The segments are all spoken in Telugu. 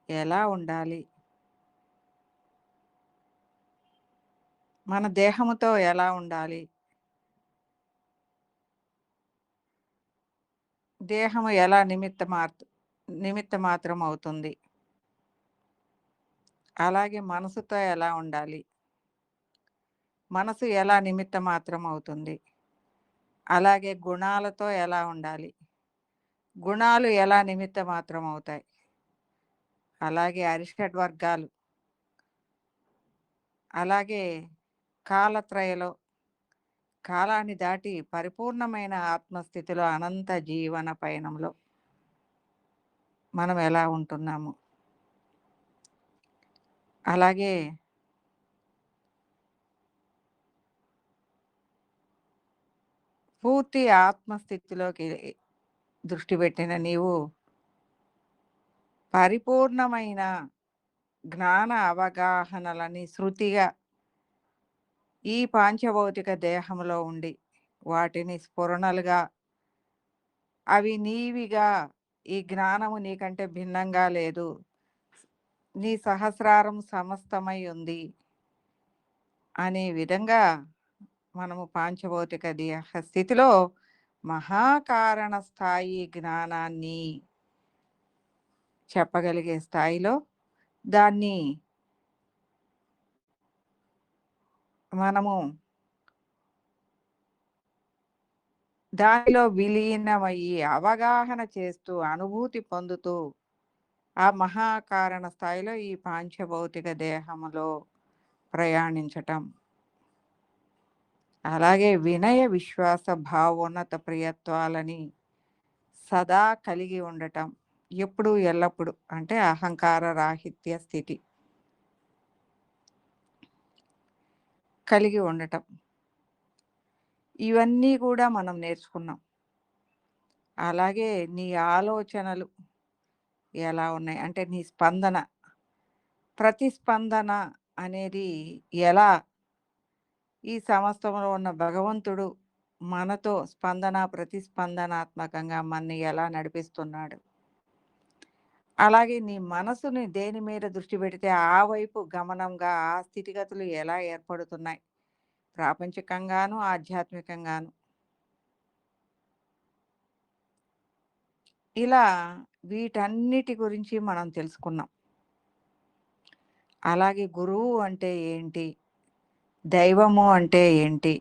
ఎలా ఉండాలి? మన దేహముతో ఎలా ఉండాలి? దేహము ఎలా నిమిత్త మాత్రం అవుతుంది? అలాగే మనసుతో ఎలా ఉండాలి? మనసు ఎలా నిమిత్త మాత్రం అవుతుంది? అలాగే గుణాలతో ఎలా ఉండాలి? గుణాలు ఎలా నిమిత్త మాత్రం అవుతాయి? అలాగే అరిషడ్ వర్గాలు, అలాగే కాలత్రయలో కాలాన్ని దాటి పరిపూర్ణమైన ఆత్మస్థితిలో అనంత జీవన పయనంలో మనం ఎలా ఉంటున్నాము? అలాగే పూర్తి ఆత్మస్థితిలోకి దృష్టి పెట్టిన నీవు పరిపూర్ణమైన జ్ఞాన అవగాహనలని శృతిగా ఈ పాంచభౌతిక దేహంలో ఉండి వాటిని స్ఫురణలుగా అవి నీవిగా ఈ జ్ఞానము నీకంటే భిన్నంగా లేదు, నీ సహస్రారం సమస్తమై ఉంది అనే విధంగా మనము పాంచభౌతిక దేహ స్థితిలో మహాకారణ స్థాయి జ్ఞానాన్ని చెప్పగలిగే స్థాయిలో దాన్ని మనము దానిలో విలీనమయ్యి అవగాహన చేస్తూ అనుభూతి పొందుతూ ఆ మహాకారణ స్థాయిలో ఈ పాంచభౌతిక దేహములో ప్రయాణించటం. అలాగే వినయ విశ్వాస భావోన్నత ప్రియత్వాలని సదా కలిగి ఉండటం. ఎప్పుడు ఎల్లప్పుడు అంటే అహంకార రాహిత్య స్థితి కలిగి ఉండటం. ఇవన్నీ కూడా మనం నేర్చుకున్నాం. అలాగే నీ ఆలోచనలు ఎలా ఉన్నాయి అంటే నీ స్పందన, ప్రతిస్పందన అనేది ఎలా ఈ సమస్తంలో ఉన్న భగవంతుడు మనతో స్పందన ప్రతిస్పందనాత్మకంగా మనని ఎలా నడిపిస్తున్నాడు. అలాగే నీ మనసుని దేని మీద దృష్టి పెడితే ఆ వైపు గమనంగా ఆ స్థితిగతులు ఎలా ఏర్పడుతున్నాయి ప్రాపంచికంగాను ఆధ్యాత్మికంగాను. ఇలా వీటన్నిటి గురించి మనం తెలుసుకున్నాం. అలాగే గురువు అంటే ఏంటి? దైవము అంటే ఏంటి?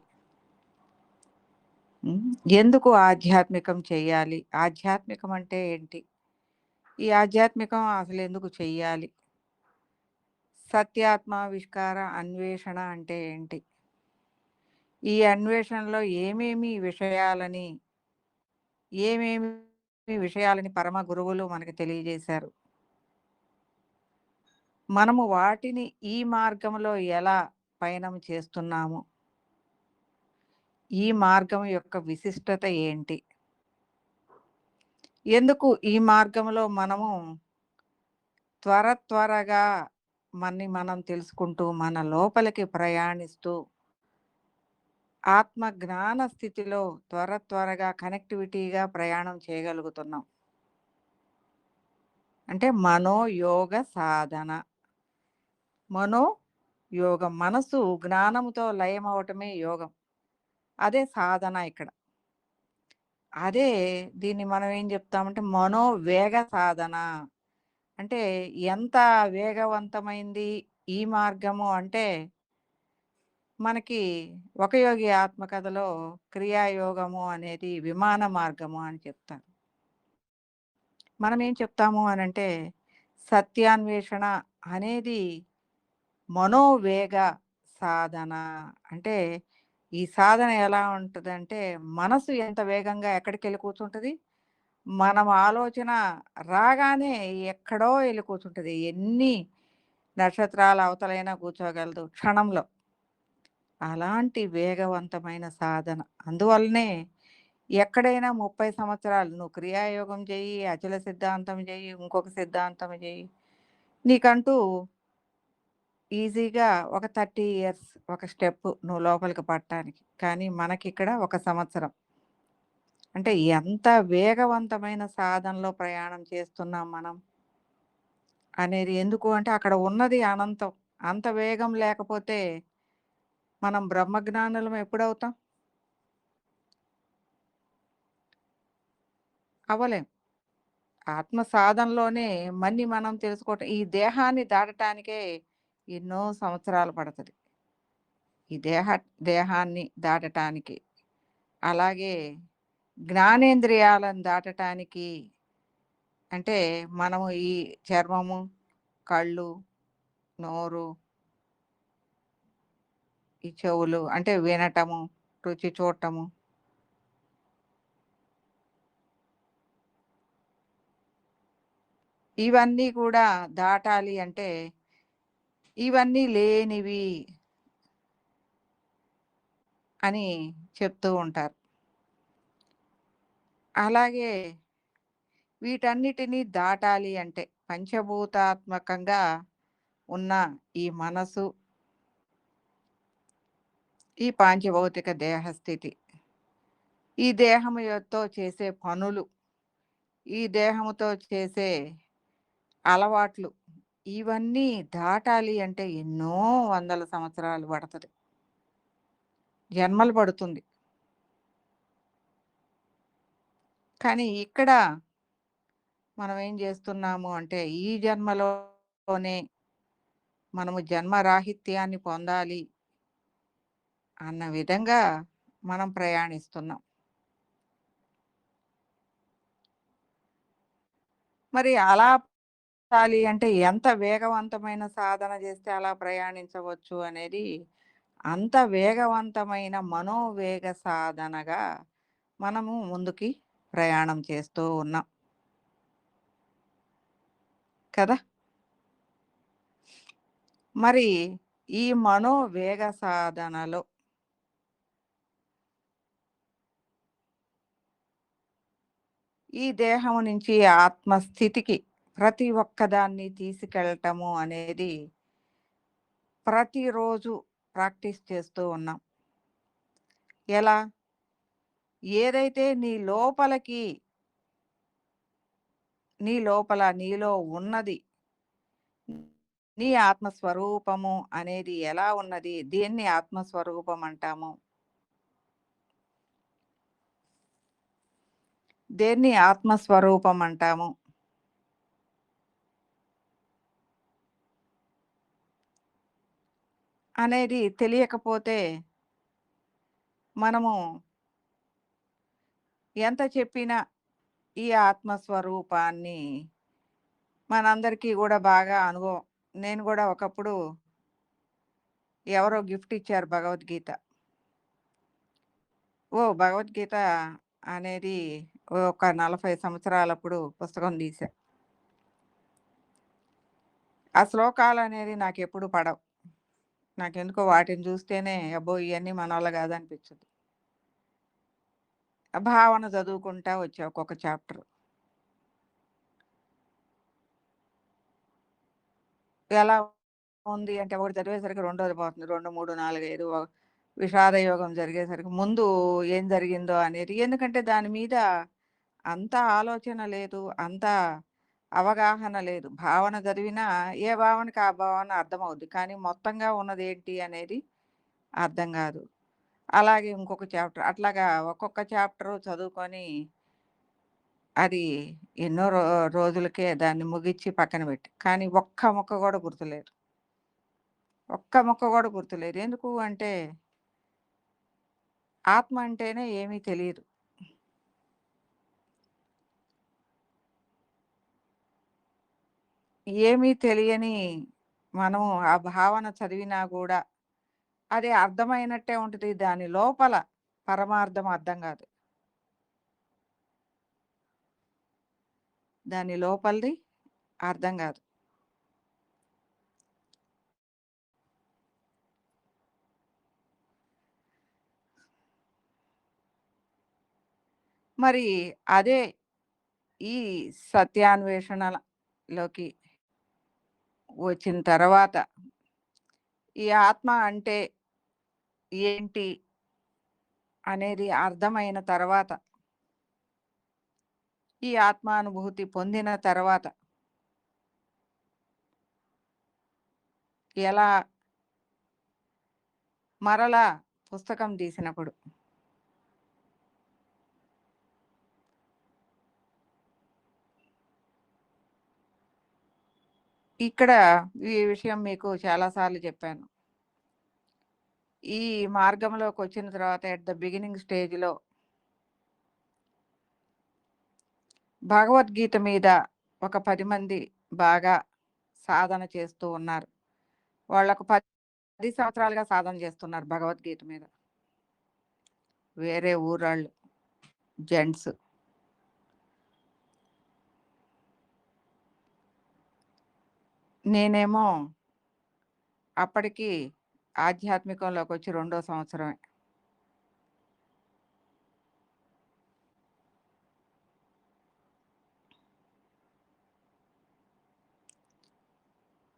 ఉమ్, ఎందుకు ఆధ్యాత్మికం చెయ్యాలి? ఆధ్యాత్మికం అంటే ఏంటి? ఈ ఆధ్యాత్మికం అసలు ఎందుకు చెయ్యాలి? సత్యాత్మావిష్కార అన్వేషణ అంటే ఏంటి? ఈ అన్వేషణలో ఏమేమి విషయాలని పరమ గురువులు మనకు తెలియజేశారు. మనము వాటిని ఈ మార్గంలో ఎలా పయనం చేస్తున్నాము? ఈ మార్గం యొక్క విశిష్టత ఏంటి? ఎందుకు ఈ మార్గంలో మనము త్వరగా మనని మనం తెలుసుకుంటూ మన లోపలికి ప్రయాణిస్తూ ఆత్మ జ్ఞాన స్థితిలో త్వరగా కనెక్టివిటీగా ప్రయాణం చేయగలుగుతున్నాం అంటే మనోయోగ సాధన. మనోయోగం మనసు జ్ఞానంతో లయం అవటమే యోగం. అదే సాధన ఇక్కడ. అదే దీన్ని మనం ఏం చెప్తామంటే మనోవేగ సాధన. అంటే ఎంత వేగవంతమైంది ఈ మార్గము అంటే మనకి ఒక యోగి ఆత్మకథలో క్రియాయోగము అనేది విమాన మార్గము అని చెప్తారు. మనం ఏం చెప్తాము అనంటే సత్యాన్వేషణ అనేది మనోవేగ సాధన. అంటే ఈ సాధన ఎలా ఉంటుందంటే మనసు ఎంత వేగంగా ఎక్కడికి వెళ్ళి కూర్చుంటుంది, మనం ఆలోచన రాగానే ఎక్కడో వెళ్ళి కూర్చుంటుంది. ఎన్ని నక్షత్రాల అవతలైనా కూర్చోగలదు క్షణంలో. అలాంటి వేగవంతమైన సాధన. అందువల్లనే ఎక్కడైనా 30 సంవత్సరాలు నువ్వు క్రియాయోగం చెయ్యి, అచల సిద్ధాంతం చెయ్యి, ఇంకొక సిద్ధాంతం చెయ్యి, నీకంటూ ఈజీగా ఒక 30 ఇయర్స్ ఒక స్టెప్ నువ్వు లోపలికి పడటానికి. కానీ మనకిక్కడ ఒక సంవత్సరం. అంటే ఎంత వేగవంతమైన సాధనలో ప్రయాణం చేస్తున్నాం మనం. అనేది. ఎందుకు అంటే అక్కడ ఉన్నది అనంతం. అంత వేగం లేకపోతే మనం బ్రహ్మజ్ఞానులం ఎప్పుడవుతాం? అవ్వలేం. ఆత్మ సాధనలోనే మన్ని మనం తెలుసుకోవటం ఈ దేహాన్ని దాటటానికే ఎన్నో సంవత్సరాలు పడతది. ఈ దేహాన్ని దాటటానికి. అలాగే జ్ఞానేంద్రియాలను దాటటానికి అంటే మనము ఈ చర్మము, కళ్ళు, నోరు, ఈ చెవులు అంటే వినటము, రుచి చూడటము, ఇవన్నీ కూడా దాటాలి అంటే ఇవన్నీ లేనివి అని చెప్తూ ఉంటారు. అలాగే వీటన్నిటిని దాటాలి అంటే పంచభూతాత్మకంగా ఉన్న ఈ మనసు, ఈ పాంచభౌతిక దేహస్థితి, ఈ దేహముతో చేసే పనులు, ఈ దేహముతో చేసే అలవాట్లు, ఇవన్నీ దాటాలి అంటే ఎన్నో వందల సంవత్సరాలు పడతది. జన్మలు పడుతుంది. కానీ ఇక్కడ మనం ఏం చేస్తున్నాము అంటే ఈ జన్మలోనే మనము జన్మరాహిత్యాన్ని పొందాలి అన్న విధంగా మనం ప్రయాణిస్తున్నాం. మరి అలా సాలి అంటే ఎంత వేగవంతమైన సాధన చేస్తే అలా ప్రయాణించవచ్చు అనేది, అంత వేగవంతమైన మనోవేగ సాధనగా మనము ముందుకి ప్రయాణం చేస్తూ ఉన్నాం కదా! మరి ఈ మనోవేగ సాధనలో ఈ దేహం నుంచి ఆత్మస్థితికి ప్రతి ఒక్కదాన్ని తీసుకెళ్ళటము అనేది ప్రతిరోజు ప్రాక్టీస్ చేస్తూ ఉన్నాం. ఎలా? ఏదైతే నీ లోపల నీలో ఉన్నది, నీ ఆత్మస్వరూపము అనేది ఎలా ఉన్నది? దేన్ని ఆత్మస్వరూపం అంటాము? దేన్ని ఆత్మస్వరూపం అంటాము? అనేది తెలియకపోతే మనము ఎంత చెప్పినా ఈ ఆత్మస్వరూపాన్ని మనందరికీ గూడా బాగా అనుభవం. నేను గూడా ఒకప్పుడు ఎవరో గిఫ్ట్ ఇచ్చారు భగవద్గీత. భగవద్గీత అనేది ఒక 40 సంవత్సరాలప్పుడు పుస్తకం తీశా. ఆ శ్లోకాలనేది నాకెప్పుడు పడవు. నాకెందుకో వాటిని చూస్తేనే అబ్బో! ఇయన్నీ మనోళ్ళ కాదనిపించుద్ది. భావన చదువుకుంటా వచ్చా ఒక్కొక్క చాప్టర్. ఎలా ఉంది అంటే ఒకటి చదివేసరికి రెండోది పోతుంది. 2, 3, 4, 5 విషాద యోగం జరిగేసరికి ముందు ఏం జరిగిందో అనేది ఎందుకంటే దాని మీద అంత ఆలోచన లేదు. అంత అవగాహన లేదు. భావన చదివినా ఏ భావనకి ఆ భావన అర్థమవుద్ది. కానీ మొత్తంగా ఉన్నదేంటి అనేది అర్థం గాదు. అలాగే ఇంకొక చాప్టర్ అట్లాగా ఒక్కొక్క చాప్టరు చదువుకొని అది ఎన్నో రోజులకే దాన్ని ముగిచ్చి పక్కన పెట్టి. కానీ ఒక్క ముక్క గూడా గుర్తులేదు. ఒక్క ముక్క గూడా గుర్తులేదు. ఎందుకు అంటే ఆత్మ అంటేనే ఏమీ తెలీదు. ఏమీ తెలియని మనం ఆ భావన చదివినా గూడా అది అర్థమైనట్టే ఉంటది. దాని లోపల పరమార్థం అర్థం గాదు. దాని లోపలిది అర్థం గాదు. మరి అదే ఈ సత్యాన్వేషణలోకి వచ్చిన తర్వాత ఈ ఆత్మ అంటే ఏంటి అనేది అర్థమైన తర్వాత, ఈ ఆత్మానుభూతి పొందిన తర్వాత ఎలా మరలా పుస్తకం తీసినప్పుడు ఇక్కడ ఈ విషయం మీకు చాలా సార్లు చెప్పాను. ఈ మార్గంలోకొచ్చిన తర్వాత ఎట్ ద బిగినింగ్ స్టేజ్‌లో భగవద్గీత మీద ఒక 10 మంది బాగా సాధన చేస్తూ ఉన్నారు. వాళ్ళొక 10 సంవత్సరాలుగా సాధన చేస్తున్నారు భగవద్గీత మీద. వేరే ఊరాళ్ళు జెంట్స్. నేనేమో అప్పటికి ఆధ్యాత్మికంలోకొచ్చి రెండో సంవత్సరమే.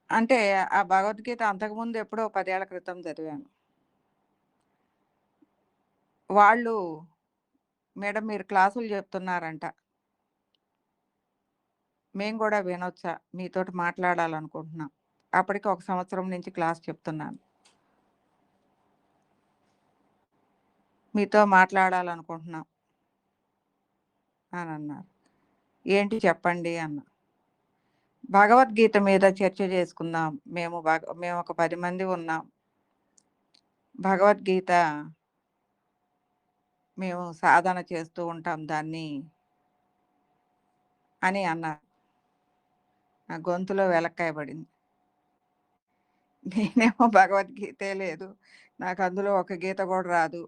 అంటే ఆ భగవద్గీత అంతకుముందు ఎప్పుడో 10 ఏళ్ల క్రితం చదివాను. వాళ్ళు మేడం మీరు క్లాసులు చెప్తున్నారంట. మేము గూడా వినొచ్చా? మీతోటి మాట్లాడాలనుకుంటున్నాం. అప్పటికి ఒక సంవత్సరం నుంచి క్లాస్ చెప్తున్నాను. మీతో మాట్లాడాలనుకుంటున్నాం అనన్నారు. ఏంటి చెప్పండి అన్నా. భగవద్గీత మీద చర్చ చేసుకుందాం. మేము ఒక 10 మంది ఉన్నాం. భగవద్గీత మేము సాధన చేస్తూ ఉంటాం దాన్ని అని అన్నారు. నా గొంతులో వెలక్కాయ పడింది. నేనేమో భగవద్గీతే లేదు. నాకు అందులో ఒక గీత కూడా రాదు.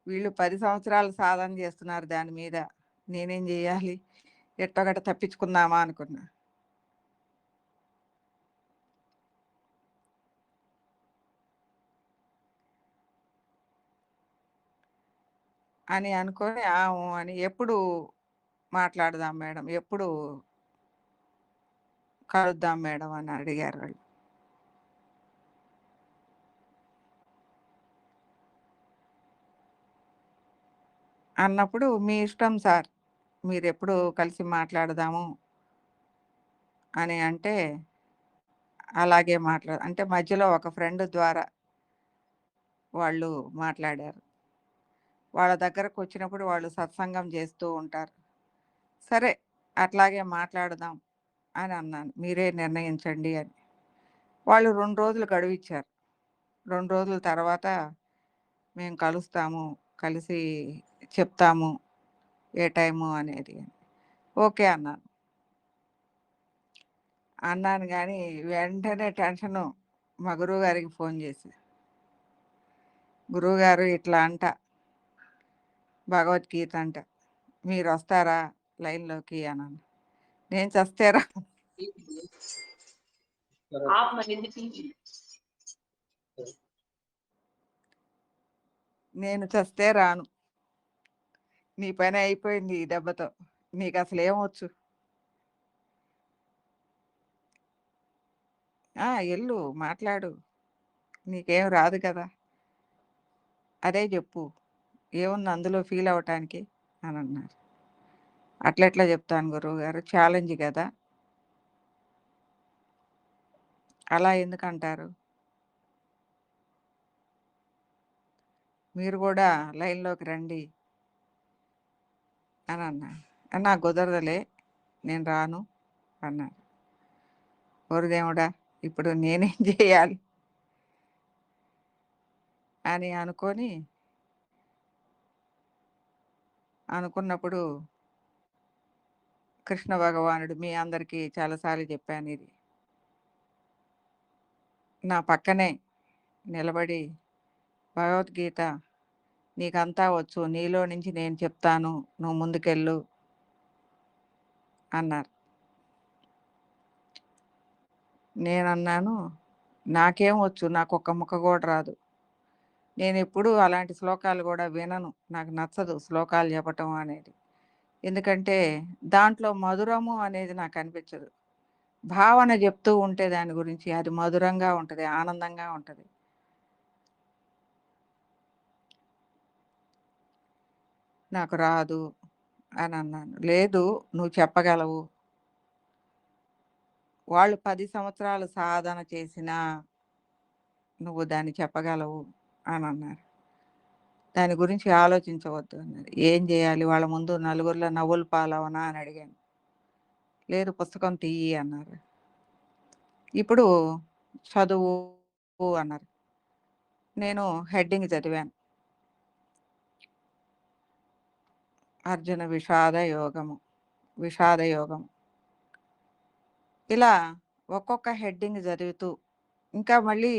వీళ్ళు 10 సంవత్సరాలు సాధన చేస్తున్నారు దాని మీద. నేనేం జేయాలి? ఎట్టోగట్ట తప్పించుకుందామా అనుకున్నా. అని అనుకోని ఆ! ఊ అని ఎప్పుడు మాట్లాడదాం మేడం? ఎప్పుడు కలుద్దాం మేడం అని అడిగారు వాళ్ళు. అన్నప్పుడు మీ ఇష్టం సార్. మీరెప్పుడు కలిసి మాట్లాడదాము అని అంటే, అలాగే అంటే మధ్యలో ఒక ఫ్రెండ్ ద్వారా వాళ్ళు మాట్లాడారు. వాళ్ళ దగ్గరకొచ్చినప్పుడు వాళ్ళు సత్సంగం చేస్తూ ఉంటారు. సరే అట్లాగే మాట్లాడదాం అని అన్నాను. మీరే నిర్ణయించండి అని. వాళ్ళు 2 రోజులు గడువిచ్చారు. 2 రోజుల తర్వాత మేము కలుస్తాము. కలిసి చెప్తాము. ఏ టైము అనేది. ఓకే అన్నాను. అన్నాను గానీ వెంటనే టెన్షను మా గురువుగారికి ఫోన్ చేశా. గురువుగారు ఇట్లా అంట భగవద్గీత అంట. మీరొస్తారా లైన్‌లోకి అనన్నా. నేను చస్తే రాను. నేను చస్తే రాను. నీ పని అయిపోయింది ఈ దెబ్బతో. నీకసలేమొచ్చు? ఆ! ఎళ్ళు మాట్లాడు. నీకేం రాదు కదా! అదే జెప్పు. ఏముంది అందులో ఫీల్ అవ్వటానికి అనన్నారు. అట్లెట్లా జెప్తాను గురువుగారు ఛాలెంజ్ గదా! అలా ఎందుకంటారు? మీరు గూడా లైన్‌లోకి రండి అనన్నా. నాకు కుదరదులే నేను రాను అన్నారు. ఓరి దేవుడా! ఇప్పుడు నేనేం జేయాలి? అని అనుకున్నప్పుడు కృష్ణ భగవానుడు మీ అందరికీ చాలా సార్లు చెప్పానిది. నా పక్కనే నిలబడి భగవద్గీత నీకంతా వచ్చు. నీలో నుంచి నేను చెప్తాను. నువ్వు ముందుకెళ్ళు అన్నారు. నేనన్నాను, నాకేం వచ్చు. నాకొక్క ముక్క గూడా రాదు. నేనెప్పుడూ అలాంటి శ్లోకాలు గూడా వినను. నాకు నచ్చదు శ్లోకాలు చెప్పటం అనేది. ఎందుకంటే దాంట్లో మధురము అనేది నాకనిపించదు. భావన జెప్తూ ఉంటే దాని గురించి అది మధురంగా ఉంటది. ఆనందంగా ఉంటది. నాకు రాదు అనన్నాను. లేదు నువ్వు చెప్పగలవు. వాళ్ళు 10 సంవత్సరాలు సాధన చేసినా నువ్వు దాన్ని చెప్పగలవు అనన్నారు. దాని గురించి ఆలోచించవద్దు అన్నారు. ఏం జేయాలి? వాళ్ళ ముందు నలుగురిలో నవ్వుల పాలవనా అని అడిగాను. లేదు పుస్తకం తీయి అన్నారు. ఇప్పుడు చదువు అన్నారు. నేను హెడ్డింగ్ చదివాను. అర్జున విషాద యోగము. విషాద యోగం. ఇలా ఒక్కొక్క హెడ్డింగ్ చదువుతూ ఇంకా మళ్ళీ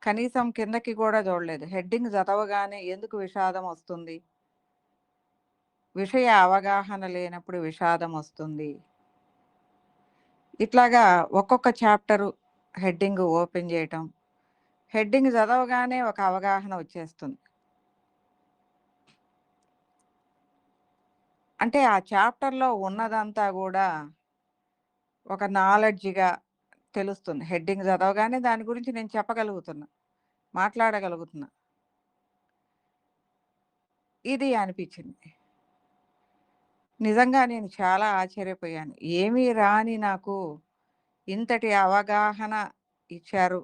కనీసం కిందకి కూడా చూడలేదు. హెడ్డింగ్ చదవగానే ఎందుకు విషాదం వస్తుంది? విషయ అవగాహన లేనప్పుడు విషాదం వస్తుంది. ఇట్లాగా ఒక్కొక్క చాప్టరు హెడ్డింగ్ ఓపెన్ చేయటం. హెడ్డింగ్ చదవగానే ఒక అవగాహన వచ్చేస్తుంది. అంటే ఆ చాప్టర్‌లో ఉన్నదంతా గూడా ఒక నాలెడ్జ్‌గా తెలుస్తుంది. హెడ్డింగ్ చదవగానే దాని గురించి నేను చెప్పగలుగుతున్నా. మాట్లాడగలుగుతున్నా. ఇది అనిపించింది. నిజంగా నేను చాలా ఆశ్చర్యపోయాను. ఏమీ రాని నాకు ఇంతటి అవగాహన ఇచ్చారు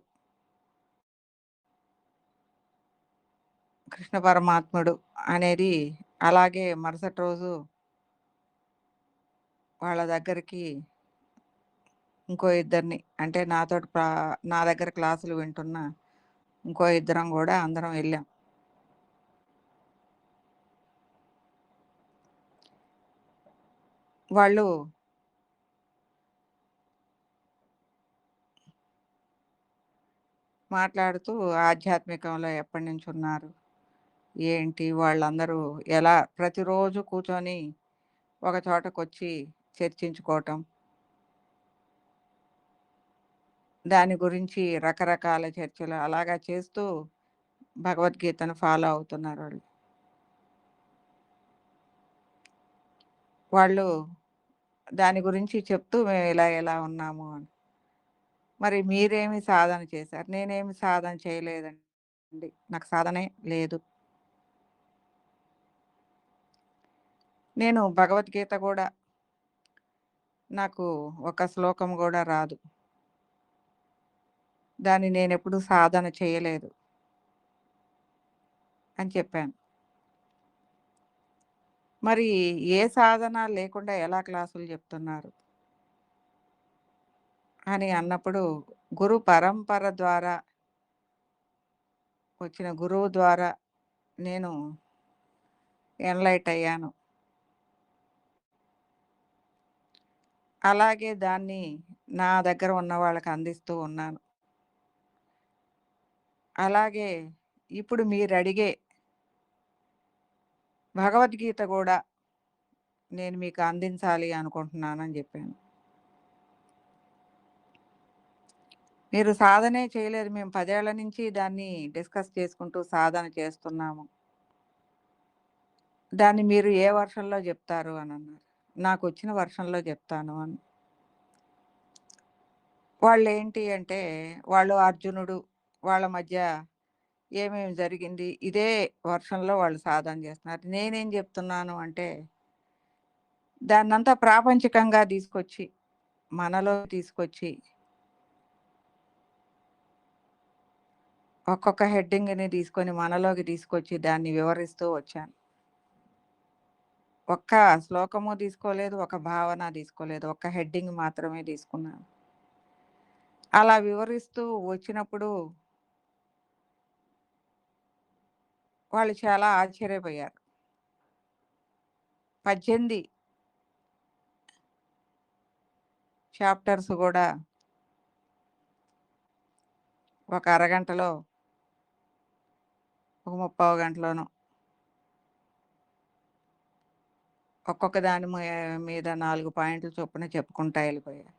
కృష్ణ పరమాత్ముడు అనేది అలాగే మరుసటి రోజు వాళ్ళ దగ్గరికి ఇంకో ఇద్దరిని అంటే నా దగ్గర క్లాసులు వింటున్న ఇంకో ఇద్దరం గూడా అందరం ఎళ్ళాం. వాళ్ళు మాట్లాడుతూ ఆధ్యాత్మికంలో ఎప్పటినుంచున్నారు? ఏంటి? వాళ్ళందరూ ఎలా ప్రతిరోజు కూర్చొని ఒక చోటకొచ్చి చర్చించుకోవటం. దాని గురించి రకరకాల చర్చలు అలాగా చేస్తూ భగవద్గీతను ఫాలో అవుతున్నారాళ్ళు. వాళ్ళు దాని గురించి చెప్తూ మేము ఇలా ఇలా ఉన్నాము అని. మరి మీరేమి సాధన చేశారు? నేనేమి సాధన చేయలేదండి. నాకు సాధనే లేదు. నేను భగవద్గీత గూడా నాకు ఒక శ్లోకం గూడా రాదు. దాన్ని నేనెప్పుడు సాధన చేయలేదు అని చెప్పాను. మరి ఏ సాధన లేకుండా ఎలా క్లాసులు చెప్తున్నారు? అని అన్నప్పుడు గురు పరంపర ద్వారా వచ్చిన గురువు ద్వారా నేను ఎన్‌లైట్ అయ్యాను. అలాగే దాన్ని నా దగ్గర ఉన్న వాళ్ళకి అందిస్తూ ఉన్నాను. అలాగే ఇప్పుడు మీరడిగే భగవద్గీత గూడా నేను మీకు అందించాలి అనుకుంటున్నానని జెప్పాను. మీరు సాధనే చేయలేదు. మేము 10 ఏళ్ల నుంచి దాన్ని డిస్కస్ చేసుకుంటూ సాధన చేస్తున్నాము. దాన్ని మీరు ఏ వర్షన్‌లో జెప్తారు అనన్నారు. నాకొచ్చిన వర్షన్‌లో జెప్తాను అని. వాళ్ళేంటి అంటే, వాళ్ళు అర్జునుడు వాళ్ళ మధ్య ఏమేమి జరిగింది, ఇదే వర్షన్‌లో వాళ్ళు సాధన జేస్తున్నారు. నేనేం జెప్తున్నాను అంటే, దాన్నంతా ప్రాపంచికంగా తీసుకొచ్చి, మనలో తీసుకొచ్చి, ఒక్కొక్క హెడ్డింగ్‌ని తీసుకొని మనలోకి తీసుకొచ్చి దాన్ని వివరిస్తూ వచ్చాను. ఒక్క శ్లోకము తీసుకోలేదు, ఒక భావన తీసుకోలేదు. ఒక్క హెడ్డింగ్ మాత్రమే తీసుకున్నాను. అలా వివరిస్తూ వచ్చినప్పుడు వాళ్ళు చాలా ఆశ్చర్యపోయారు. 18 చాప్టర్స్ గూడా ఒక అరగంటలో, ఒక ముప్పావు గంటలోనో ఒక్కొక్క దాని మీద 4 పాయింట్ల చొప్పున చెప్పుకుంటా ఎళ్ళిపోయారు.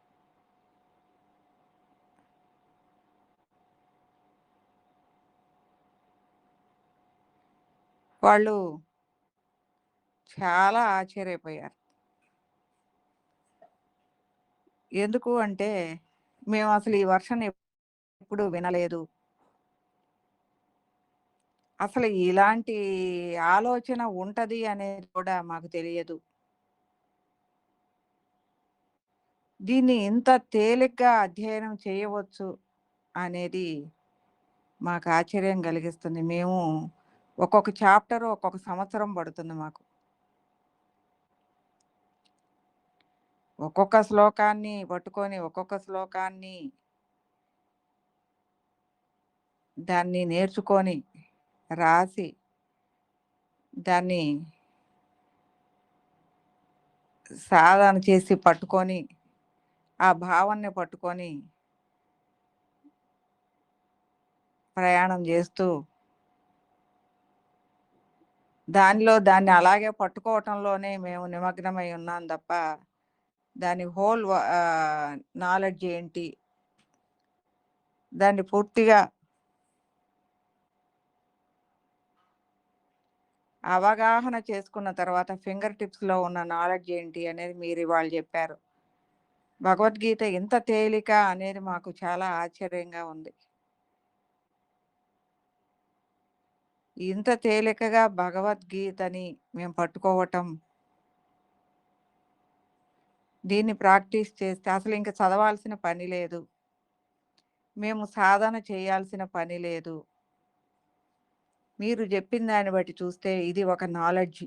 వాళ్ళు చాలా ఆశ్చర్యపోయారు. ఎందుకు అంటే, మేమసలు ఈ వర్షన్ ఎప్పుడు వినలేదు. అసలు ఇలాంటి ఆలోచన ఉంటది అనేది కూడా మాకు తెలియదు. దీన్ని ఇంత తేలిగ్గా అధ్యయనం చేయవచ్చు అనేది మాకు ఆశ్చర్యం కలిగిస్తుంది. మేము ఒక్కొక్క చాప్టర్ ఒక్కొక్క సంవత్సరం పడుతుంది మాకు. ఒక్కొక్క శ్లోకాన్ని పట్టుకొని ఒక్కొక్క శ్లోకాన్ని దాన్ని నేర్చుకొని రాసి దాన్ని సాధన చేసి పట్టుకొని ఆ భావాన్ని పట్టుకొని ప్రయాణం చేస్తూ దాన్ని అలాగే పట్టుకోవటంలోనే మేము నిమగ్నమై ఉన్నాం తప్ప దాని హోల్ నాలెడ్జ్ ఏంటి, దాన్ని పూర్తిగా అవగాహన చేసుకున్న తర్వాత ఫింగర్ టిప్స్లో ఉన్న నాలెడ్జ్ ఏంటి అనేది మీరు ఇవాళ చెప్పారు. భగవద్గీత ఇంత తేలిక అనేది మాకు చాలా ఆశ్చర్యంగా ఉంది. ఇంత తేలికగా భగవద్గీతని మేము పట్టుకోవటం, దీన్ని ప్రాక్టీస్ చేస్తే అసలు ఇంక చదవాల్సిన పని లేదు, మేము సాధన చేయాల్సిన పని లేదు. మీరు చెప్పిన దాన్ని బట్టి చూస్తే ఇది ఒక నాలెడ్జ్.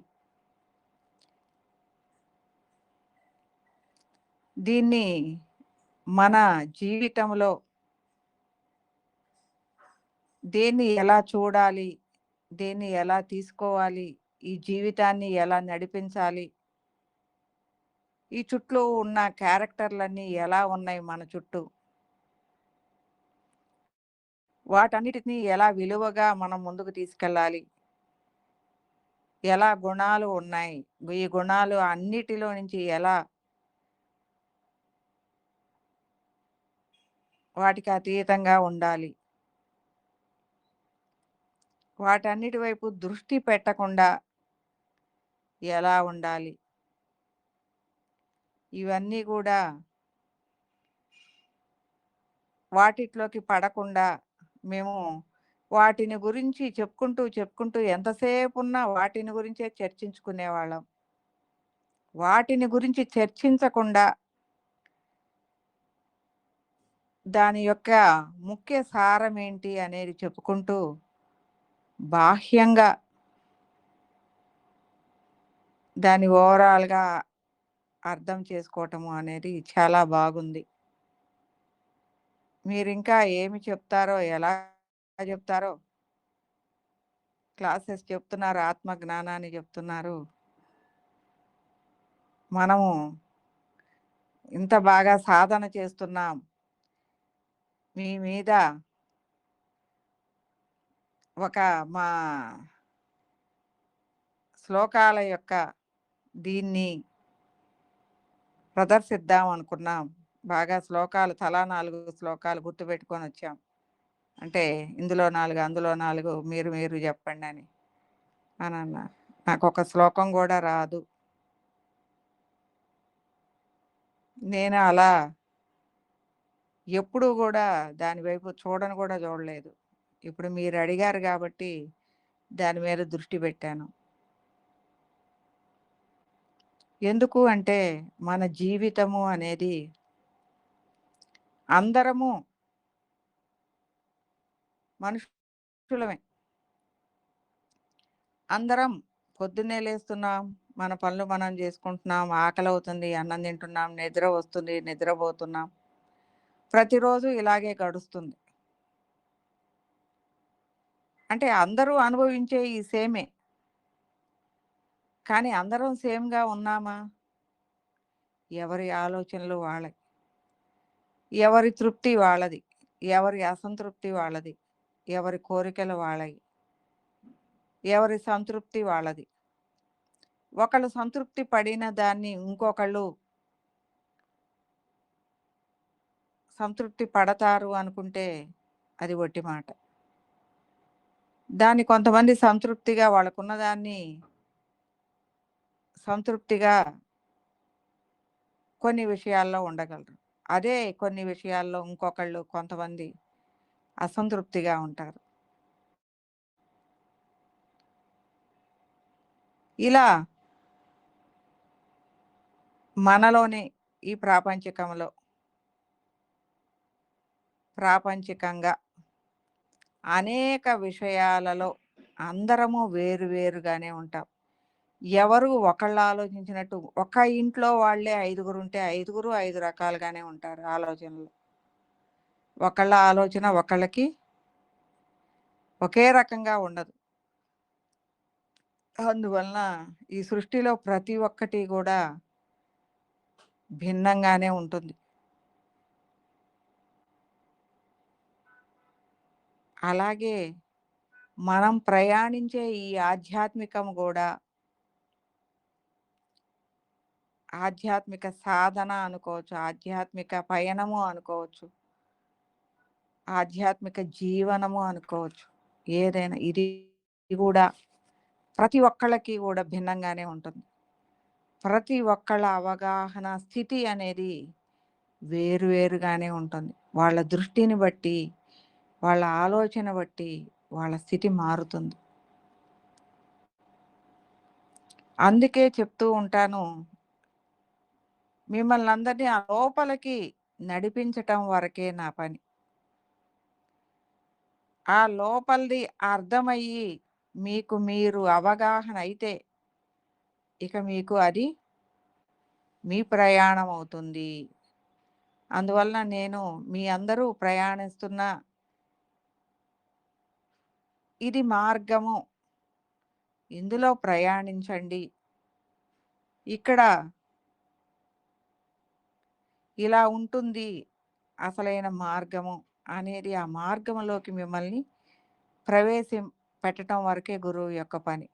దీన్ని మన జీవితంలో దేన్ని ఎలా చూడాలి, దేన్ని ఎలా తీసుకోవాలి, ఈ జీవితాన్ని ఎలా నడిపించాలి, ఈ చుట్టూ ఉన్న క్యారెక్టర్లన్నీ ఎలా ఉన్నాయి మన చుట్టూ, వాటన్నిటిని ఎలా విలువగా మనం ముందుకు తీసుకెళ్ళాలి, ఎలా గుణాలు ఉన్నాయి, ఈ గుణాలు అన్నిటిలో నుంచి ఎలా వాటికి అతీతంగా ఉండాలి, వాటన్నిటి వైపు దృష్టి పెట్టకుండా ఎలా ఉండాలి, ఇవన్నీ కూడా వాటిట్లోకి పడకుండా మేము వాటిని గురించి చెప్పుకుంటూ ఎంతసేపు ఉన్నా వాటిని గురించే చర్చించుకునేవాళ్ళం. వాటిని గురించి చర్చించకుండా దాని యొక్క ముఖ్య సారం ఏంటి అనేది చెప్పుకుంటూ బాహ్యంగా దాని ఓవరాల్గా అర్థం చేసుకోవటము అనేది చాలా బాగుంది. మీరు ఇంకా ఏమి చెప్తారో, ఎలా చెప్తారో, క్లాసెస్ చెప్తున్నారు, ఆత్మ జ్ఞానాన్ని చెప్తున్నారు. మనము ఇంత బాగా సాధన చేస్తున్నాం, మీ మీద ఒక మా శ్లోకాల యొక్క దీన్ని ప్రదర్శిద్దాం అనుకున్నాం. బాగా శ్లోకాలు తలా 4 శ్లోకాలు గుర్తుపెట్టుకొని వచ్చాం. అంటే ఇందులో 4 అందులో 4 మీరు చెప్పండి అని అన్నారు. నాకు ఒక శ్లోకం కూడా రాదు. నేను అలా ఎప్పుడూ కూడా దాని వైపు చూడను కూడా చూడలేదు. ఇప్పుడు మీరు అడిగారు కాబట్టి దాని మీద దృష్టి పెట్టాను. ఎందుకు అంటే మన జీవితము అనేది అందరము మనుషులమే. అందరం పొద్దున్నే లేస్తున్నాం, మన పనులు మనం చేసుకుంటున్నాం, ఆకలి అవుతుంది, అన్నం తింటున్నాం, నిద్ర వస్తుంది, నిద్రపోతున్నాం. ప్రతిరోజు ఇలాగే గడుస్తుంది. అంటే అందరూ అనుభవించే ఈ సేమే. కానీ అందరం సేమ్‌గా ఉన్నామా? ఎవరి ఆలోచనలు వాళ్ళయి. ఎవరి తృప్తి వాళ్ళది. ఎవరి అసంతృప్తి వాళ్ళది. ఎవరి కోరికలు వాళ్ళయి. ఎవరి సంతృప్తి వాళ్ళది. ఒకళ్ళు సంతృప్తి పడిన దాన్ని ఇంకొకళ్ళు సంతృప్తి పడతారు అనుకుంటే అది వట్టి మాట. దాన్ని కొంతమంది సంతృప్తిగా వాళ్ళకున్న దాన్ని సంతృప్తిగా కొన్ని విషయాల్లో ఉండగలరు. అదే కొన్ని విషయాల్లో ఇంకొకళ్ళు కొంతమంది అసంతృప్తిగా ఉంటారు. ఇలా మనలోనే ఈ ప్రాపంచికంగా అనేక విషయాలలో అందరము వేరు వేరుగానే ఉంటాం. ఎవరు ఒకళ్ళు ఆలోచించినట్టు ఒక ఇంట్లో వాళ్ళే ఐదుగురుంటే ఐదుగురు 5 రకాలుగానే ఉంటారు ఆలోచనలు. ఒకళ్ళ ఆలోచన ఒకళ్ళకి ఒకే రకంగా ఉండదు. అందువలన ఈ సృష్టిలో ప్రతి ఒక్కటి గూడా భిన్నంగానే ఉంటుంది. అలాగే మనం ప్రయాణించే ఈ ఆధ్యాత్మికం గూడా ఆధ్యాత్మిక సాధన అనుకోవచ్చు, ఆధ్యాత్మిక పయనము అనుకోవచ్చు, ఆధ్యాత్మిక జీవనము అనుకోవచ్చు. ఏదైనా ఇది గూడా ప్రతి ఒక్కళ్ళకి గూడా భిన్నంగానే ఉంటుంది. ప్రతి ఒక్కళ్ళ అవగాహన స్థితి అనేది వేరు వేరుగానే ఉంటుంది. వాళ్ళ దృష్టిని బట్టి, వాళ్ళ ఆలోచన బట్టి వాళ్ళ స్థితి మారుతుంది. అందుకే చెప్తూ ఉంటాను, మిమ్మల్నందరినీ ఆ లోపలికి నడిపించటం వరకే నా పని. ఆ లోపలిది అర్థమయ్యి మీకు మీరు అవగాహన అయితే, ఇక మీకు అది మీ ప్రయాణం అవుతుంది. అందువలన నేను మీ అందరూ ప్రయాణిస్తున్న ఇది మార్గము. ఇందులో ప్రయాణించండి. ఇక్కడ ఇలా ఉంటుంది అసలైన మార్గము అనేది ఆ మార్గంలోకి మిమ్మల్ని ప్రవేశం పెట్టటం వరకే గురువు యొక్క పని.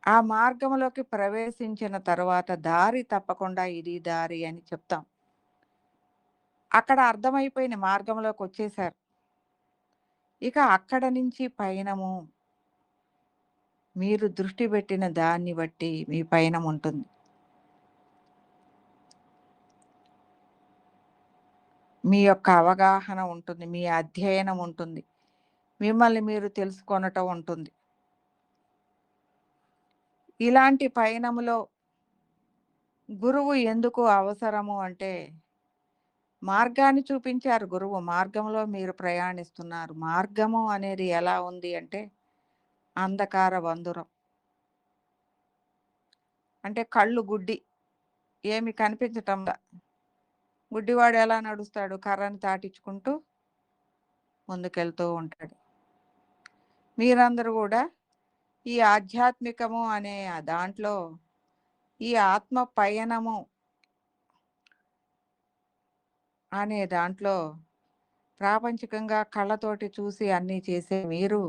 ఆ మార్గంలోకి ప్రవేశించిన తరువాత దారి తప్పకుండా ఇది దారి అని చెప్తాం. అక్కడ అర్థమైపోయిన మార్గంలోకొచ్చేసారు. ఇక అక్కడ నుంచి పయనము మీరు దృష్టి పెట్టిన దాన్ని బట్టి మీ పయనం ఉంటుంది. మీ యొక్క అవగాహన ఉంటుంది. మీ అధ్యయనం ఉంటుంది. మిమ్మల్ని మీరు తెలుసుకొనటం ఉంటుంది. ఇలాంటి పయనములో గురువు ఎందుకు అవసరము అంటే, మార్గాన్ని చూపించారు గురువు. మార్గంలో మీరు ప్రయాణిస్తున్నారు. మార్గము అనేది ఎలా ఉంది అంటే, అంధకార బంధురం. అంటే కళ్ళు గుడ్డి. ఏమి కనిపించటంలా. గుడ్డివాడు ఎలా నడుస్తాడు? కర్రని తాటించుకుంటూ ముందుకెళ్తూ ఉంటాడు. మీరందరూ గూడా ఈ ఆధ్యాత్మికము అనే ఆ దాంట్లో ఈ ఆత్మ పయనము అనే దాంట్లో ప్రాపంచికంగా కళ్ళతోటి చూసి అన్నీ చేసే మీరు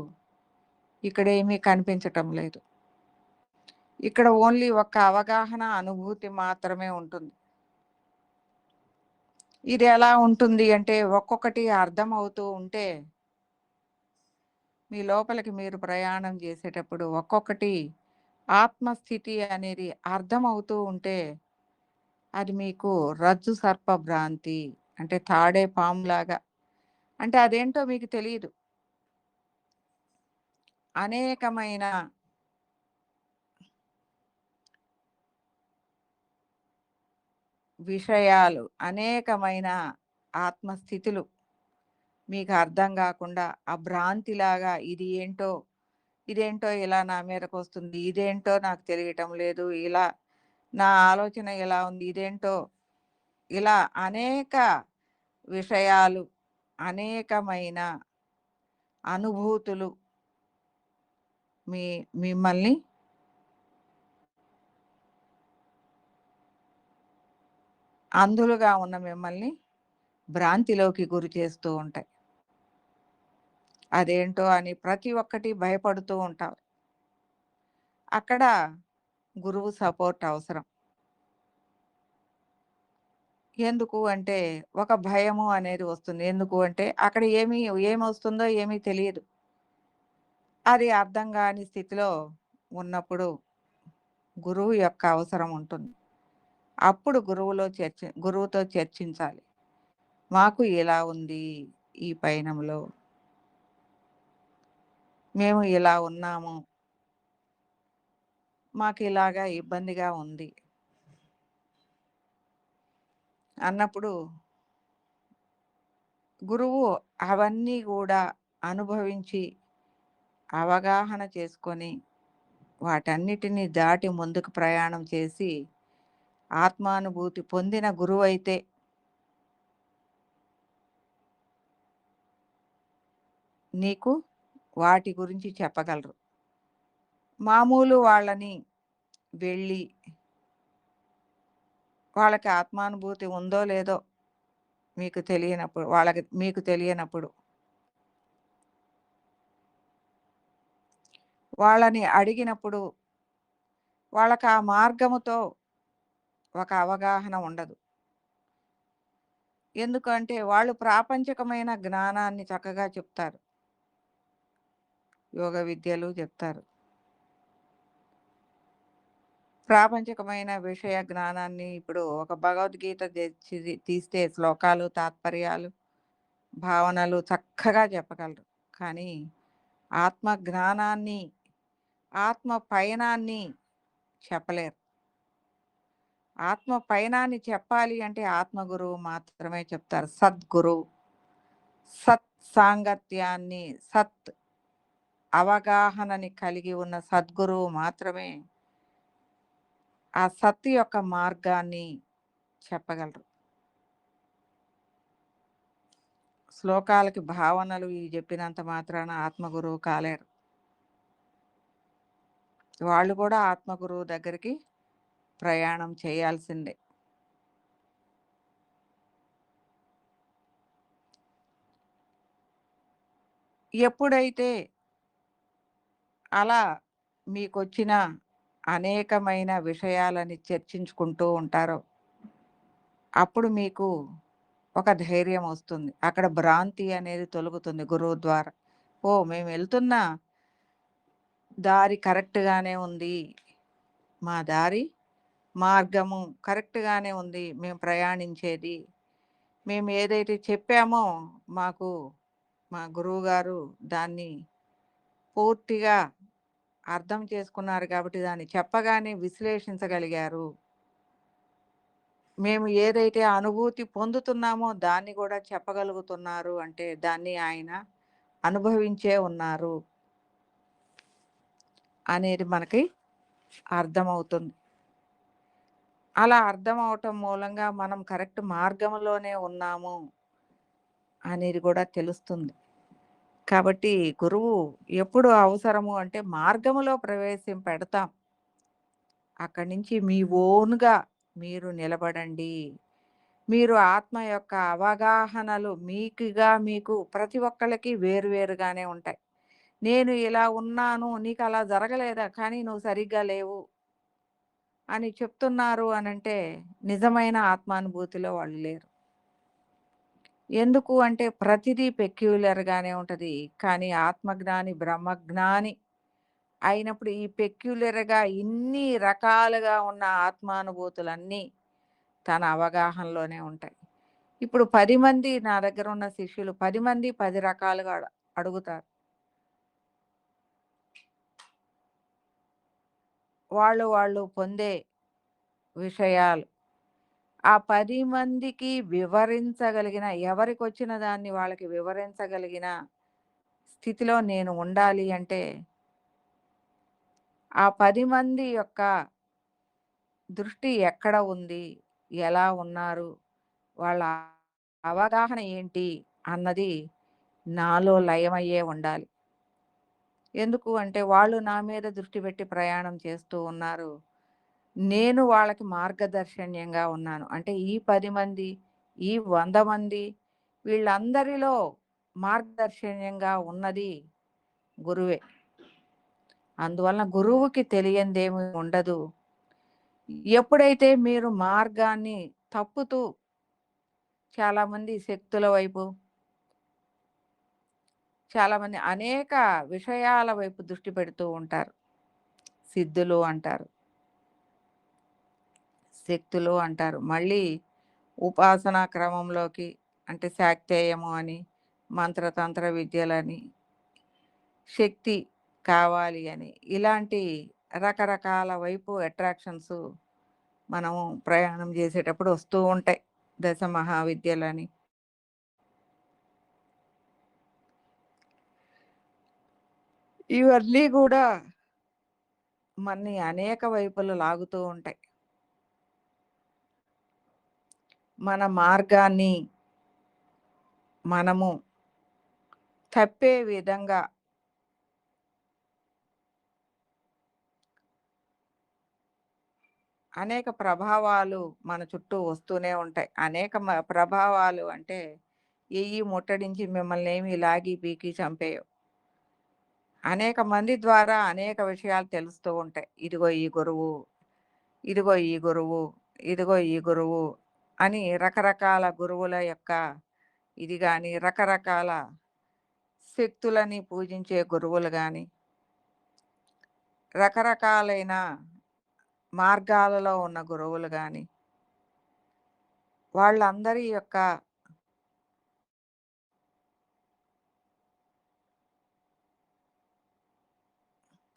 ఇక్కడేమీ కనిపించటం లేదు. ఇక్కడ ఓన్లీ ఒక్క అవగాహన, అనుభూతి మాత్రమే ఉంటుంది. ఇది ఎలా ఉంటుంది అంటే ఒక్కొక్కటి అర్థమవుతూ ఉంటే మీ లోపలికి మీరు ప్రయాణం చేసేటప్పుడు ఒక్కొక్కటి ఆత్మస్థితి అనేది అర్థమవుతూ ఉంటే అది మీకు రజ్జు సర్ప భ్రాంతి. అంటే తాడే పాములాగా. అంటే అదేంటో మీకు తెలీదు. అనేకమైన విషయాలు, అనేకమైన ఆత్మస్థితులు మీకు అర్థం గాకుండా ఆ భ్రాంతిలాగా ఇదేంటో ఇలా నా మీదకొస్తుంది. ఇదేంటో నాకు తెలియటం లేదు. ఇలా నా ఆలోచన ఇలా ఉంది. ఇదేంటో ఇలా అనేక విషయాలు, అనేకమైన అనుభూతులు మీ మిమ్మల్ని అంధులుగా ఉన్న మిమ్మల్ని భ్రాంతిలోకి గురి చేస్తూ ఉంటాయి. అదేంటో అని ప్రతి ఒక్కటి భయపడుతూ ఉంటారు. అక్కడ గురువు సపోర్ట్ అవసరం. ఎందుకు అంటే ఒక భయము అనేది వస్తుంది. ఎందుకు అంటే అక్కడ ఏమొస్తుందో ఏమీ తెలియదు. అది అర్థం గాని స్థితిలో ఉన్నప్పుడు గురువు యొక్క అవసరం ఉంటుంది. అప్పుడు గురువుతో చర్చించాలి. మాకు ఇలా ఉంది ఈ పయనంలో. మేము ఇలా ఉన్నాము. మాకిలాగా ఇబ్బందిగా ఉంది. అన్నప్పుడు గురువు అవన్నీ గూడా అనుభవించి, అవగాహన చేసుకొని, వాటన్నిటిని దాటి ముందుకు ప్రయాణం చేసి, ఆత్మానుభూతి పొందిన గురువైతే నీకు వాటి గురించి చెప్పగలరు. మామూలు వాళ్ళని వెళ్ళి, వాళ్ళకి ఆత్మానుభూతి ఉందో లేదో మీకు తెలియనప్పుడు, వాళ్ళని అడిగినప్పుడు వాళ్ళకి ఆ మార్గముతో ఒక అవగాహన ఉండదు. ఎందుకంటే వాళ్ళు ప్రాపంచికమైన జ్ఞానాన్ని చక్కగా చెప్తారు. యోగ విద్యలు చెప్తారు. ప్రాపంచికమైన విషయ జ్ఞానాన్ని ఇప్పుడు ఒక భగవద్గీత తీస్తే శ్లోకాలు, తాత్పర్యాలు, భావనలు చక్కగా చెప్పగలరు. కానీ ఆత్మ జ్ఞానాన్ని, ఆత్మ పయనాన్ని చెప్పలేరు. ఆత్మ పయనాన్ని చెప్పాలి అంటే ఆత్మ గురువు మాత్రమే చెప్తారు. సద్గురువు. సత్ సాంగత్యాన్ని, సత్ అవగాహనని కలిగి ఉన్న సద్గురువు మాత్రమే ఆ సత్ యొక్క మార్గాన్ని చెప్పగలరు. శ్లోకాలకి భావనలు ఇవి చెప్పినంత మాత్రాన ఆత్మగురువు కాలేరు. వాళ్ళు కూడా ఆత్మగురువు దగ్గరికి ప్రయాణం చేయాల్సిందే. ఎప్పుడైతే అలా మీకొచ్చిన అనేకమైన విషయాలని చర్చించుకుంటూ ఉంటారో, అప్పుడు మీకు ఒక ధైర్యం వస్తుంది. అక్కడ భ్రాంతి అనేది తొలగుతుంది గురువు ద్వారా. ఓహ్! మేము వెళ్తున్న దారి కరెక్ట్‌గానే ఉంది. మా దారి మార్గము కరెక్ట్‌గానే ఉంది. మేము ప్రయాణించేది. మేము ఏదైతే చెప్పామో మాకు మా గురువుగారు దాన్ని పూర్తిగా అర్థం చేసుకున్నారు కాబట్టి దాన్ని చెప్పగానే విశ్లేషించగలిగారు. మేము ఏదైతే అనుభూతి పొందుతున్నామో దాన్ని కూడా చెప్పగలుగుతున్నారు అంటే దాన్ని ఆయన అనుభవించే ఉన్నారు అనేది మనకి అర్థమవుతుంది. అలా అర్థమవటం మూలంగా మనం కరెక్ట్ మార్గంలోనే ఉన్నాము అనేది కూడా తెలుస్తుంది. కాబట్టి గురువు ఎప్పుడు అవసరము అంటే మార్గములో ప్రవేశపెడతాం. అక్కడి నుంచి మీ ఓన్‌గా మీరు నిలబడండి. మీరు ఆత్మ యొక్క అవగాహనలు మీకు ప్రతి ఒక్కళ్ళకి వేరు వేరుగానే ఉంటాయి. నేను ఇలా ఉన్నాను, నీకలా జరగలేదా? కానీ నువ్వు సరిగ్గా లేవు అని చెప్తున్నారు అనంటే నిజమైన ఆత్మానుభూతిలో వాళ్ళు లేరు. ఎందుకు అంటే ప్రతిదీ పెక్యులర్‌గానే ఉంటది. కానీ ఆత్మజ్ఞాని, బ్రహ్మజ్ఞాని అయినప్పుడు ఈ పెక్యులర్‌గా ఇన్ని రకాలుగా ఉన్న ఆత్మానుభూతులన్నీ తన అవగాహనలోనే ఉంటాయి. ఇప్పుడు 10 మంది నా దగ్గర ఉన్న శిష్యులు 10 మంది 10 రకాలుగా అడుగుతారు. వాళ్ళు పొందే విషయాలు. ఆ 10 మందికి వివరించగలిగిన ఎవరికొచ్చిన దాన్ని వాళ్ళకి వివరించగలిగిన స్థితిలో నేను ఉండాలి అంటే, ఆ 10 మంది యొక్క దృష్టి ఎక్కడ ఉంది? ఎలా ఉన్నారు? వాళ్ళ అవగాహన ఏంటి? అన్నది నాలో లయమయ్యే ఉండాలి. ఎందుకు అంటే వాళ్ళు నా మీద దృష్టి పెట్టి ప్రయాణం చేస్తూ ఉన్నారు. నేను వాళ్ళకి మార్గదర్శన్యంగా ఉన్నాను. అంటే ఈ 10 మంది, ఈ 100 మంది వీళ్ళందరిలో మార్గదర్శన్యంగా ఉన్నది గురువే. అందువలన గురువుకి తెలియందేమి ఉండదు. ఎప్పుడైతే మీరు మార్గాన్ని తప్పుతూ చాలామంది శక్తుల వైపు, చాలామంది అనేక విషయాల వైపు దృష్టి పెడుతూ ఉంటారు. సిద్ధులు అంటారు. శక్తులు అంటారు. మళ్ళీ ఉపాసనా క్రమంలోకి అంటే శాక్తేయము అని, మంత్రతంత్ర విద్యలని, శక్తి కావాలి అని ఇలాంటి రకరకాల వైపు అట్రాక్షన్స్ మనము ప్రయాణం చేసేటప్పుడు వస్తూ ఉంటాయి. దశ మహావిద్యలని. ఇవన్నీ గూడా మన్ని అనేక వైపులు లాగుతూ ఉంటాయి. మన మార్గాన్ని మనము తప్పే విధంగా అనేక ప్రభావాలు మన చుట్టూ వస్తూనే ఉంటాయి. అనేక ప్రభావాలు అంటే ఎయ్యి ముట్టడించి మిమ్మల్నేమి లాగి పీకి చంపేయవు. అనేక మంది ద్వారా అనేక విషయాలు తెలుస్తూ ఉంటాయి. ఇదిగో ఈ గురువు, ఇదిగో ఈ గురువు, ఇదిగో ఈ గురువు అని రకరకాల గురువుల యొక్క ఇది గాని, రకరకాల శక్తులని పూజించే గురువులు గాని, రకరకాలైన మార్గాలలో ఉన్న గురువులు గాని, వాళ్ళందరి యొక్క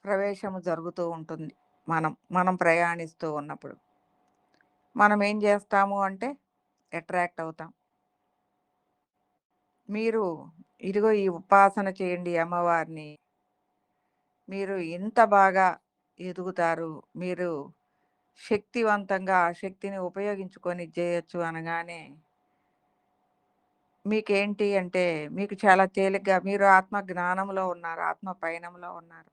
ప్రవేశము జరుగుతూ ఉంటుంది. మనం ప్రయాణిస్తూ ఉన్నప్పుడు. మనం ఏం చేస్తాము అంటే అట్రాక్ట్ అవుతాం. మీరు ఇదిగో ఈ ఉపాసన చేయండి అమ్మవారిని. మీరు ఇంత బాగా ఎదుగుతారు. మీరు శక్తివంతంగా ఆ శక్తిని ఉపయోగించుకొని ఇది చేయొచ్చు అనగానే మీకేంటి అంటే మీకు చాలా తేలిగ్గా మీరు ఆత్మ జ్ఞానంలో ఉన్నారు. ఆత్మ పయనంలో ఉన్నారు.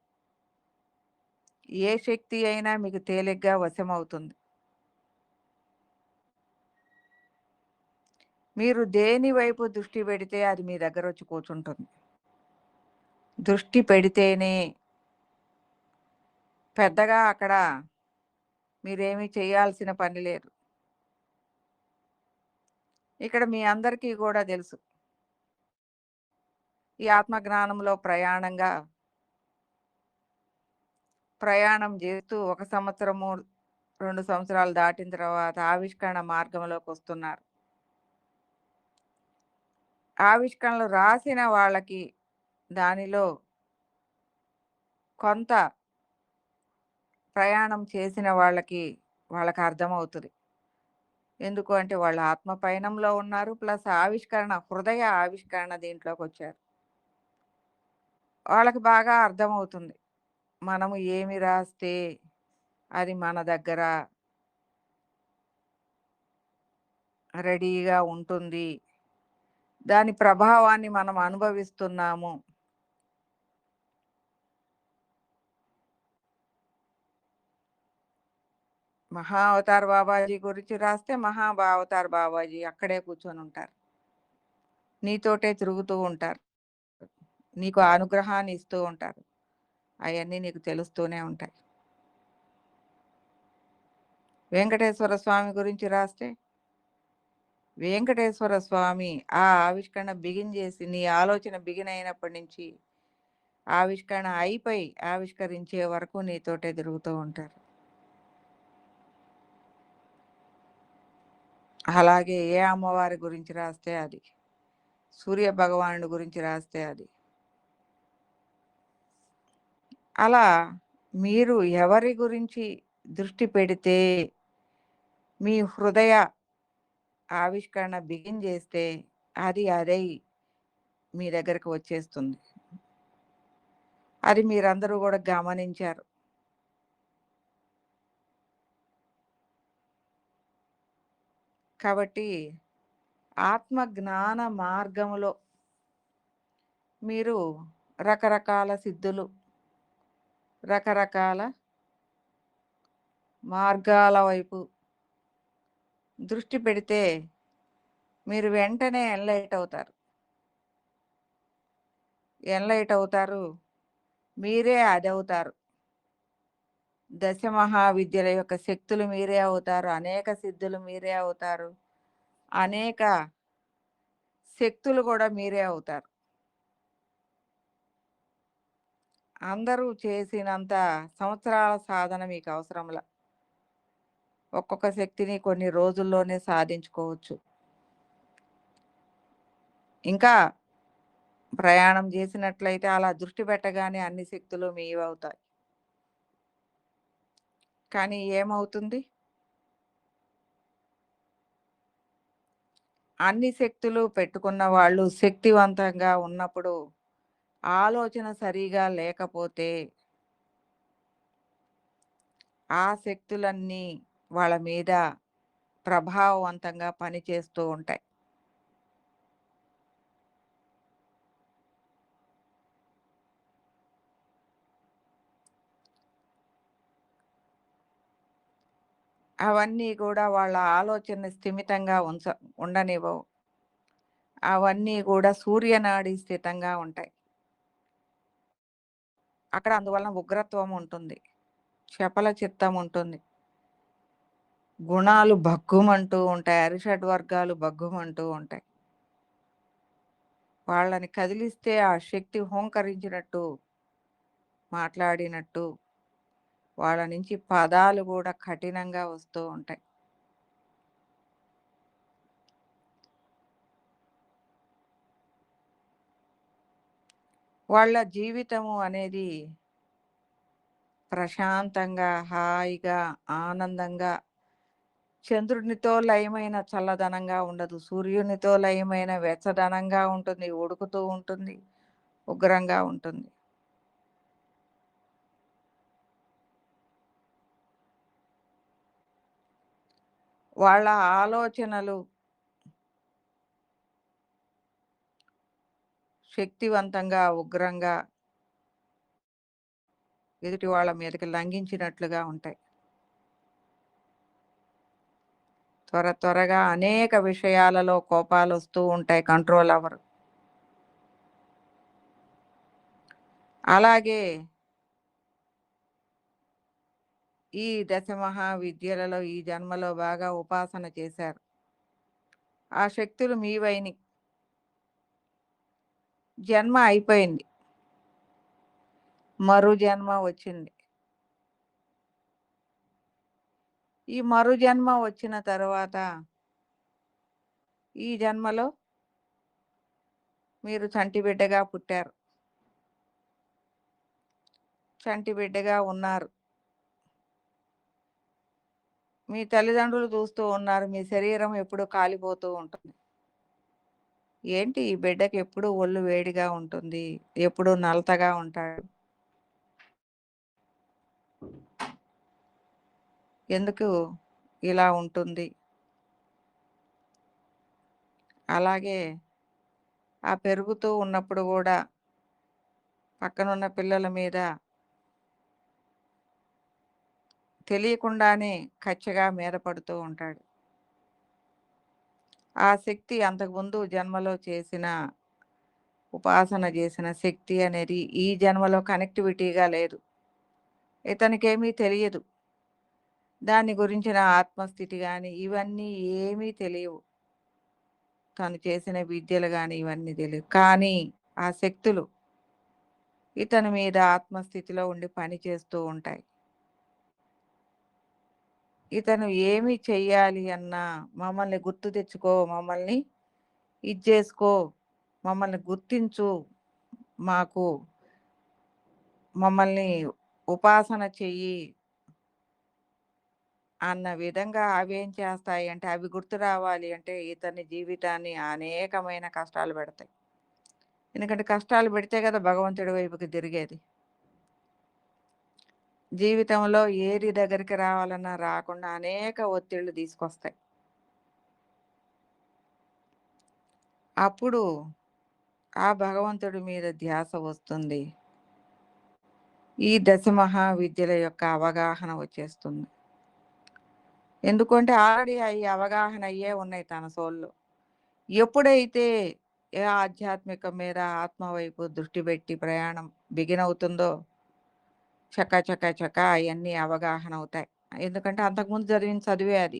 ఏ శక్తి అయినా మీకు తేలిగ్గా వశమవుతుంది. మీరు దేని వైపు దృష్టి పెడితే అది మీ దగ్గరొచ్చి కూర్చుంటుంది. దృష్టి పెడితేనే పెద్దగా అక్కడ మీరేమీ చేయాల్సిన పని లేదు. ఇక్కడ మీ అందరికీ గూడా తెలుసు. ఈ ఆత్మ జ్ఞానంలో ప్రయాణం జేస్తూ 1 సంవత్సరము, 2 సంవత్సరాలు దాటిన తర్వాత ఆవిష్కరణ మార్గంలోకొస్తున్నారు. ఆవిష్కరణలు రాసిన వాళ్ళకి దానిలో కొంత ప్రయాణం చేసిన వాళ్ళకి అర్థమవుతది. ఎందుకు అంటే వాళ్ళు ఆత్మ పయనంలో ఉన్నారు. ప్లస్ హృదయ ఆవిష్కరణ దీంట్లోకొచ్చారు. వాళ్ళకి బాగా అర్థమవుతుంది. మనము ఏమి రాస్తే అది మన దగ్గర రెడీగా ఉంటుంది. దాని ప్రభావాన్ని మనం అనుభవిస్తున్నాము. మహా అవతార్ బాబాజీ గురించి రాస్తే అవతార్ బాబాజీ అక్కడే కూర్చొనుంటారు. నీతోటే తిరుగుతూ ఉంటారు. నీకు ఆ అనుగ్రహాన్ని ఇస్తూ ఉంటారు. అయన్నీ నీకు తెలుస్తూనే ఉంటాయి. వెంకటేశ్వర స్వామి గురించి రాస్తే, వెంకటేశ్వర స్వామి ఆ ఆవిష్కరణ చేసి నీ ఆలోచన అయినప్పటి నుంచి ఆవిష్కరణ అయిపోయి ఆవిష్కరించే వరకు నీతోటే తిరుగుతూ ఉంటారు. అలాగే ఏ అమ్మవారి గురించి రాస్తే అది. సూర్య భగవానుడి గురించి రాస్తే అది. అలా మీరు ఎవరి గురించి దృష్టి పెడితే మీ హృదయ ఆవిష్కరణ చేస్తే అది అదై మీ దగ్గరకు వచ్చేస్తుంది. అది మీరందరూ కూడా గమనించారు. కాబట్టి ఆత్మ జ్ఞాన మార్గములో మీరు రకరకాల సిద్ధులు, రకరకాల మార్గాల వైపు దృష్టి పెడితే మీరు వెంటనే ఎన్లైట్ అవుతారు. ఎన్లైట్ అవుతారు. మీరే అదవుతారు. దశ మహావిద్యల యొక్క శక్తులు మీరే అవుతారు. అనేక సిద్ధులు మీరే అవుతారు. అనేక శక్తులు కూడా మీరే అవుతారు. అందరూ చేసినంత సంవత్సరాల సాధన మీకు అవసరంలా. ఒక్కొక్క శక్తిని కొన్ని రోజుల్లోనే సాధించుకోవచ్చు. ఇంకా ప్రయాణం చేసినట్లయితే అలా దృష్టి పెట్టగానే అన్ని శక్తులు మీవవుతాయి. కానీ ఏమవుతుంది? అన్ని శక్తులు పెట్టుకున్న వాళ్ళు శక్తివంతంగా ఉన్నప్పుడు ఆలోచన సరిగా లేకపోతే ఆ శక్తులన్నీ వాళ్ళ మీద ప్రభావవంతంగా పనిచేస్తూ ఉంటాయి. అవన్నీ కూడా వాళ్ళ ఆలోచనని స్థిమితంగా ఉండనివ్వవు. అవన్నీ కూడా సూర్యనాడి స్థితంగా ఉంటాయి. అక్కడ అందువలన ఉగ్రత్వం ఉంటుంది. చపల చిత్తం ఉంటుంది. గుణాలు భగ్గుమంటూ ఉంటాయి. అరిషడ్ వర్గాలు భగ్గుమంటూ ఉంటాయి. వాళ్ళని కదిలిస్తే ఆ శక్తి హూంకరించినట్టు, మాట్లాడినట్టు, వాళ్ళ నుంచి పదాలు కూడా కఠినంగా వస్తూ ఉంటాయి. వాళ్ళ జీవితము అనేది ప్రశాంతంగా, హాయిగా, ఆనందంగా, చంద్రునితో లయమైన చల్లదనంగా ఉండదు. సూర్యునితో లయమైన వెచ్చదనంగా ఉంటుంది. ఉడుకుతూ ఉంటుంది. ఉగ్రంగా ఉంటుంది. వాళ్ళ ఆలోచనలు శక్తివంతంగా, ఉగ్రంగా ఎదుటి వాళ్ళ మీదకి లంఘించినట్లుగా ఉంటాయి. త్వరగా అనేక విషయాలలో కోపాలొస్తూ ఉంటాయి. కంట్రోల్ అవ్వరు. అలాగే ఈ దశమహావిద్యలలో ఈ జన్మలో బాగా ఉపాసన చేశారు. ఆ శక్తులు మీవైనయి. జన్మ అయిపోయింది. మరు జన్మ వచ్చింది. ఈ మరు జన్మ వచ్చిన తరువాత ఈ జన్మలో మీరు చంటి బిడ్డగా పుట్టారు. చంటి బిడ్డగా ఉన్నారు. మీ తల్లిదండ్రులు చూస్తూ ఉన్నారు. మీ శరీరం ఎప్పుడూ కాలిపోతూ ఉంటుంది. ఏంటి ఈ బిడ్డకి ఎప్పుడూ ఒళ్ళు వేడిగా ఉంటుంది. ఎప్పుడూ నలతగా ఉంటాడు. ఎందుకు ఇలా ఉంటుంది? అలాగే ఆ పెరుగుతూ ఉన్నప్పుడు గూడా పక్కనున్న పిల్లల మీద తెలియకుండానే కచ్చగా మీద పడుతూ ఉంటాడు. ఆ శక్తి అంతకుముందు జన్మలో చేసిన ఉపాసన చేసిన శక్తి అనేది ఈ జన్మలో కనెక్టివిటీగా లేదు. ఇతనికేమీ తెలియదు. దాని గురించిన ఆత్మస్థితి గాని, ఇవన్నీ ఏమీ తెలియవు. తను చేసిన విద్యలు గాని ఇవన్నీ తెలియవు. కానీ ఆ శక్తులు ఇతని మీద ఆత్మస్థితిలో ఉండి పని చేస్తూ ఉంటాయి. ఇతను ఏమి చెయ్యాలి అన్నా మమ్మల్ని గుర్తు తెచ్చుకో, మమ్మల్ని ఇది చేసుకో, మమ్మల్ని గుర్తించు, మాకు మమ్మల్ని ఉపాసన చెయ్యి అన్న విధంగా అవేం చేస్తాయి అంటే అవి గుర్తు రావాలి అంటే ఇతని జీవితాన్ని అనేకమైన కష్టాలు పెడతాయి. ఎందుకంటే కష్టాలు పెడితే కదా భగవంతుడి వైపుకి తిరిగేది. జీవితంలో ఏది దగ్గరికి రావాలన్నా రాకుండా అనేక ఒత్తిళ్లు తీసుకొస్తాయి. అప్పుడు ఆ భగవంతుడి మీద ధ్యాస వస్తుంది. ఈ దశమహావిద్యల యొక్క అవగాహన వచ్చేస్తుంది. ఎందుకంటే ఆల్రెడీ అయి అవగాహన అయ్యే ఉన్నాయి తన సోల్‌లో. ఎప్పుడైతే ఏ ఆధ్యాత్మికం మీద ఆత్మ వైపు దృష్టి పెట్టి ప్రయాణం బిగిన్ అవుతుందో చకా అయన్నీ అవగాహన అవుతాయి. ఎందుకంటే అంతకుముందు చదివిన చదువే అది.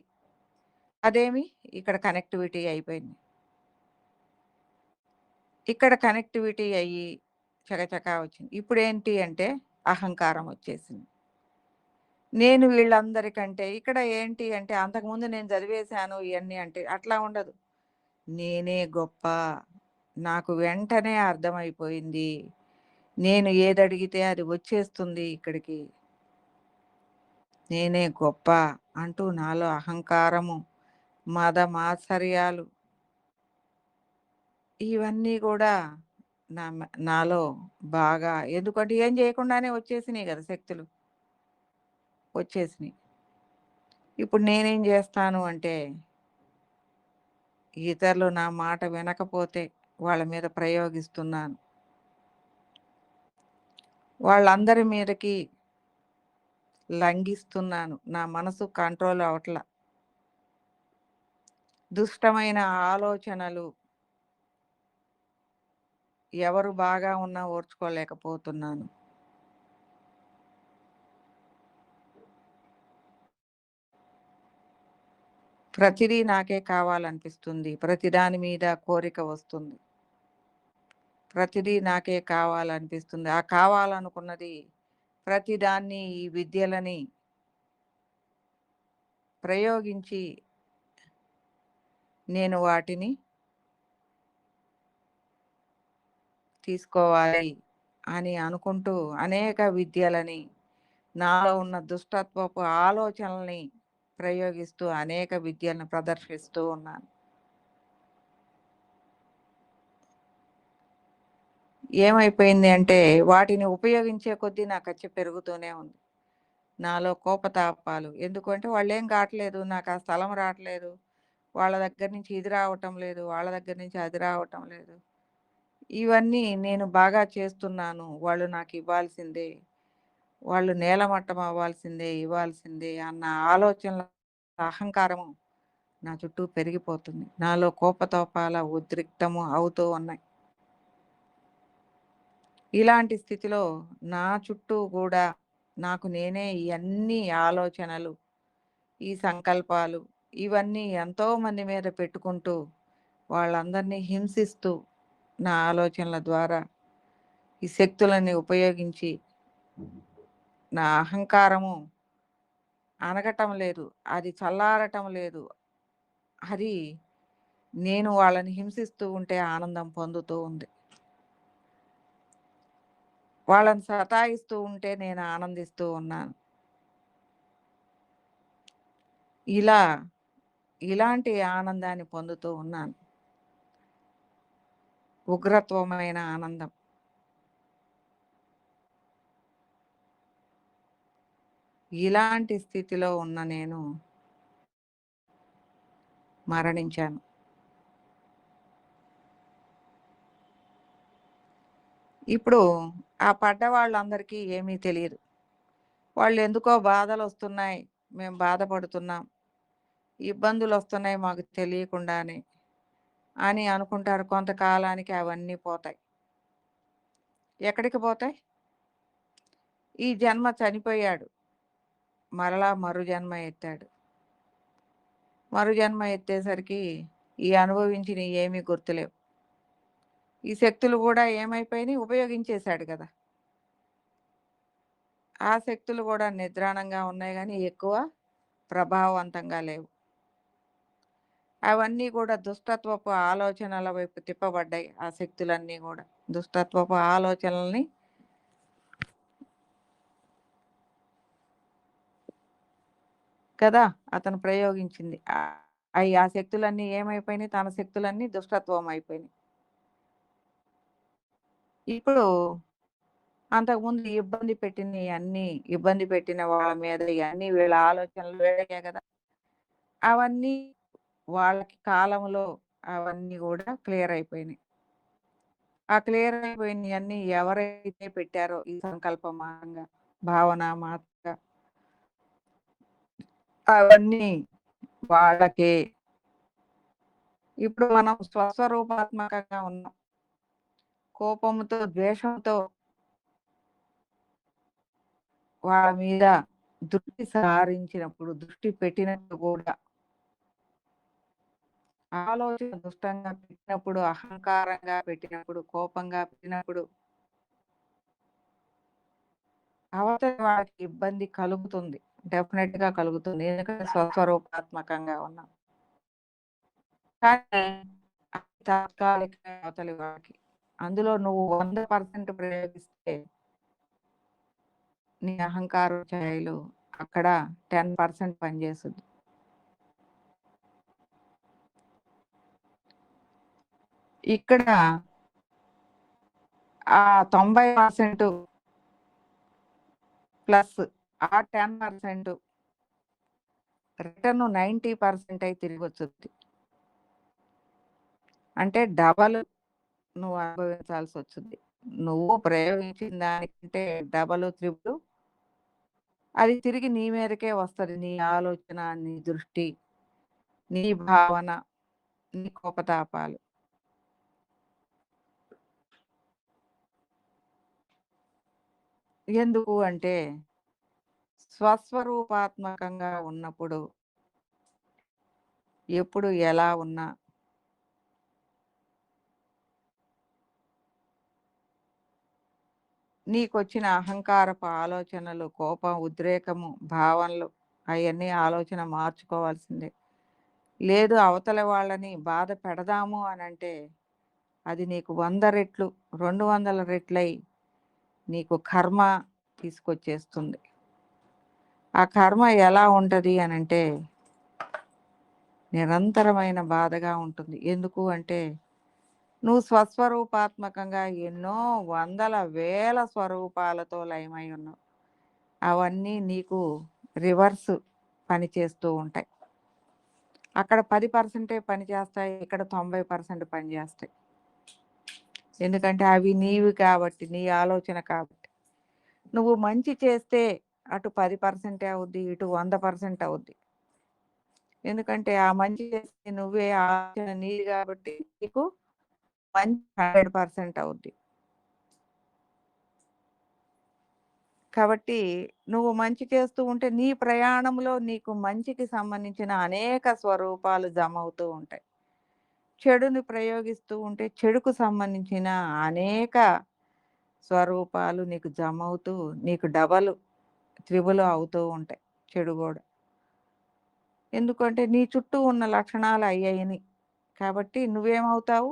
అదేమి ఇక్కడ కనెక్టివిటీ అయిపోయింది. ఇక్కడ కనెక్టివిటీ అయ్యి చకచకా వచ్చింది. ఇప్పుడేంటి అంటే అహంకారం వచ్చేసింది. నేను వీళ్ళందరికంటే ఇక్కడ ఏంటి అంటే అంతకుముందు నేను చదివేశాను ఇయన్నీ అంటే అట్లా ఉండదు. నేనే గొప్ప. నాకు వెంటనే అర్థమైపోయింది. నేను ఏదడిగితే అది వచ్చేస్తుంది ఇక్కడికి. నేనే గొప్ప అంటూ నాలో అహంకారము, మదమాత్సర్యాలు ఇవన్నీ గూడా నాలో బాగా ఎందుకంటే ఏం జేయకుండానే వచ్చేసినియి గదా శక్తులు. వచ్చేసినియి. ఇప్పుడు నేనేం జేస్తాను అంటే, ఇతరులు నా మాట వినకపోతే వాళ్ళ మీద ప్రయోగిస్తున్నాను. వాళ్ళందరి మీదకి లంఘిస్తున్నాను. నా మనసు కంట్రోల్ అవ్వట్ల. దుష్టమైన ఆలోచనలు ఎవరు బాగా ఉన్నా ఓర్చుకోలేకపోతున్నాను. ప్రతిదీ నాకే కావాలనిపిస్తుంది. ప్రతిదాని మీద కోరిక వస్తుంది. ప్రతిదీ నాకే కావాలనిపిస్తుంది. ఆ కావాలనుకున్నది ప్రతిదాన్ని ఈ విద్యలని ప్రయోగించి నేను వాటిని తీసుకోవాలి అని అనుకుంటూ అనేక విద్యలని, నాలో ఉన్న దుష్టత్వపు ఆలోచనల్ని ప్రయోగిస్తూ అనేక విద్యలను ప్రదర్శిస్తూ ఉన్నాను. ఏమైపోయింది అంటే వాటిని ఉపయోగించే కొద్దీ నా కచ్చి పెరుగుతూనే ఉంది. నాలో కోపతాపాలు. ఎందుకంటే వాళ్ళేం కావట్లేదు. నాకు ఆ స్థలం రావట్లేదు. వాళ్ళ దగ్గర నుంచి ఇది రావటం లేదు. వాళ్ళ దగ్గర నుంచి అది రావటం లేదు. ఇవన్నీ నేను బాగా చేస్తున్నాను. వాళ్ళు నాకివ్వాల్సిందే. వాళ్ళు నేలమట్టం అవ్వాల్సిందే, ఇవ్వాల్సిందే అన్న ఆలోచనల అహంకారము నా చుట్టూ పెరిగిపోతుంది. నాలో కోపతాపాల ఉద్రిక్తము అవుతూ ఉన్నాయి. ఇలాంటి స్థితిలో నా చుట్టూ గూడా నాకు నేనే ఇయన్నీ ఆలోచనలు, ఈ సంకల్పాలు ఇవన్నీ ఎంతోమంది మీద పెట్టుకుంటూ, వాళ్ళందరినీ హింసిస్తూ, నా ఆలోచనల ద్వారా ఈ శక్తులని ఉపయోగించి నా అహంకారము అణగటం లేదు. అది చల్లారటం లేదు. అది నేను వాళ్ళని హింసిస్తూ ఉంటే ఆనందం పొందుతూ ఉంది. వాళ్ళని సతాయిస్తూ ఉంటే నేను ఆనందిస్తూ ఉన్నాను. ఇలా ఇలాంటి ఆనందాన్ని పొందుతూ ఉన్నాను. ఉగ్రత్వమైన ఆనందం. ఇలాంటి స్థితిలో ఉన్న నేను మరణించాను. ఇప్పుడు ఆ పడ్డ వాళ్ళందరికీ ఏమీ తెలీదు. వాళ్ళెందుకో బాధలొస్తున్నాయి. మేము బాధపడుతున్నాం. ఇబ్బందులొస్తున్నాయి మాకు తెలియకుండానే అని అనుకుంటారు. కొంతకాలానికి అవన్నీ పోతాయి. ఎక్కడికి పోతాయి? ఈ జన్మ చనిపోయాడు. మరలా మరు జన్మ ఎత్తాడు. మరు జన్మ ఎత్తేసరికి ఈ అనుభవించినయి ఏమీ గుర్తులేవు. ఈ శక్తులు గూడా ఏమైపోయినియి? ఉపయోగించేశాడు గదా! ఆ శక్తులు గూడా నిద్రాణంగా ఉన్నాయి గానీ ఎక్కువ ప్రభావవంతంగా లేవు. అవన్నీ గూడా దుష్టత్వపు ఆలోచనల వైపు తిప్పబడ్డాయి ఆ శక్తులన్నీ గూడా. దుష్టత్వపు ఆలోచనల్ని కదా! అతను ప్రయోగించింది. ఆ శక్తులన్నీ ఏమైపోయినాయి? తన శక్తులన్నీ దుష్టత్వం అయిపోయినాయి. ఇప్పుడు అంతకుముందు ఇబ్బంది పెట్టినయన్నీ, ఇబ్బంది పెట్టిన వాళ్ళ మీద ఇయన్నీ వీళ్ళ ఆలోచనలు వీళ్ళకే గదా! అవన్నీ వాళ్ళకి కాలంలో అవన్నీ గూడా క్లియర్ అయిపోయినాయి. ఆ క్లియర్ అయిపోయినయన్నీ ఎవరైతే పెట్టారో ఈ సంకల్ప మారంగా, భావన మాత్రగా అవన్నీ వాళ్ళకే. ఇప్పుడు మనం స్వస్వరూపాత్మకంగా ఉన్నాం. కోపంతో, ద్వేషంతో వాళ్ళ మీద దృష్టి సారించినప్పుడు, దృష్టి పెట్టినప్పుడు కూడా ఆలోచన దుష్టంగా పెట్టినప్పుడు, అహంకారంగా పెట్టినప్పుడు, కోపంగా పెట్టినప్పుడు అవతలి వాళ్ళకి ఇబ్బంది కలుగుతుంది. డెఫినెట్‌గా కలుగుతుంది. ఎందుకంటే స్వస్వరూపాత్మకంగా ఉన్నాం. కానీ అది తాత్కాలికమే అవతలి వాడికి. అందులో నువ్వు 100% ప్రయోగిస్తే నీ అహంకారం ఛాయలు అక్కడ 10% పనిచేస్తది. ఇక్కడ ఆ 90% ప్లస్ ఆ 10% రిటర్న్ 90% అయి తిరిగొచ్చుద్ది. అంటే డబల్ నువ్వు అనుభవించాల్సొచ్చుద్ది. నువ్వు ప్రయోగించిన దానికంటే డబలు, త్రిబులు అది తిరిగి నీ మీదకే వస్తది. నీ ఆలోచన, నీ దృష్టి, నీ భావన, నీ కోపతాపాలు. ఎందుకు అంటే స్వస్వరూపాత్మకంగా ఉన్నప్పుడు ఎప్పుడు ఎలా ఉన్నా నీకొచ్చిన అహంకారపు ఆలోచనలు, కోపం, ఉద్రేకము, భావనలు అయన్నీ ఆలోచన మార్చుకోవాల్సిందే. లేదు అవతల వాళ్ళని బాధ పెడదాము అనంటే అది నీకు 100 రెట్లు, 200 రెట్లై నీకు కర్మ తీసుకొచ్చేస్తుంది. ఆ కర్మ ఎలా ఉంటది అనంటే నిరంతరమైన బాధగా ఉంటుంది. ఎందుకు అంటే నువ్వు స్వస్వరూపాత్మకంగా ఎన్నో వందల, వేల స్వరూపాలతో లయమై ఉన్నావు. అవన్నీ నీకు రివర్స్ పనిచేస్తూ ఉంటాయి. అక్కడ 10% పనిచేస్తాయి. ఇక్కడ 90% పనిచేస్తాయి. ఎందుకంటే అవి నీవి కాబట్టి, నీ ఆలోచన కాబట్టి. నువ్వు మంచి చేస్తే అటు 10% అవుద్ది. ఇటు 100% అవుద్ది. ఎందుకంటే ఆ మంచి చేస్తే నువ్వే ఆలోచన నీది కాబట్టి నీకు మంచి 100% అవుద్ది. కాబట్టి నువ్వు మంచి చేస్తూ ఉంటే నీ ప్రయాణంలో నీకు మంచికి సంబంధించిన అనేక స్వరూపాలు జమవుతూ ఉంటాయి. చెడుని ప్రయోగిస్తూ ఉంటే చెడుకు సంబంధించిన అనేక స్వరూపాలు నీకు జమవుతూ నీకు డబలు, త్రిబులు అవుతూ ఉంటాయి చెడు గూడా. ఎందుకంటే నీ చుట్టూ ఉన్న లక్షణాలు అయ్యయిని. కాబట్టి నువ్వేమవుతావు?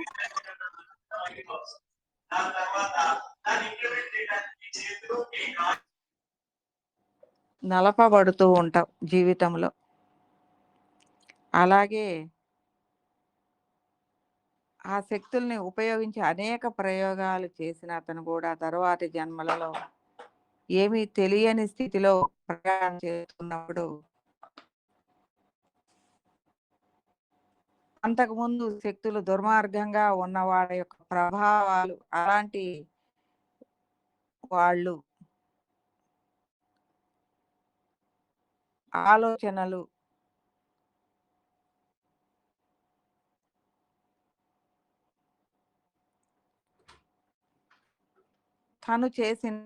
నలపబడుతూ ఉంటావు జీవితంలో. అలాగే ఆ శక్తుల్ని ఉపయోగించి అనేక ప్రయోగాలు చేసిన అతను కూడా తరువాతి జన్మలలో ఏమీ తెలియని స్థితిలో ప్రయాణం చేస్తున్నప్పుడు అంతకుముందు శక్తులు దుర్మార్గంగా ఉన్న వాళ్ళ యొక్క ప్రభావాలు అలాంటి వాళ్ళు ఆలోచనలు తను చేసిన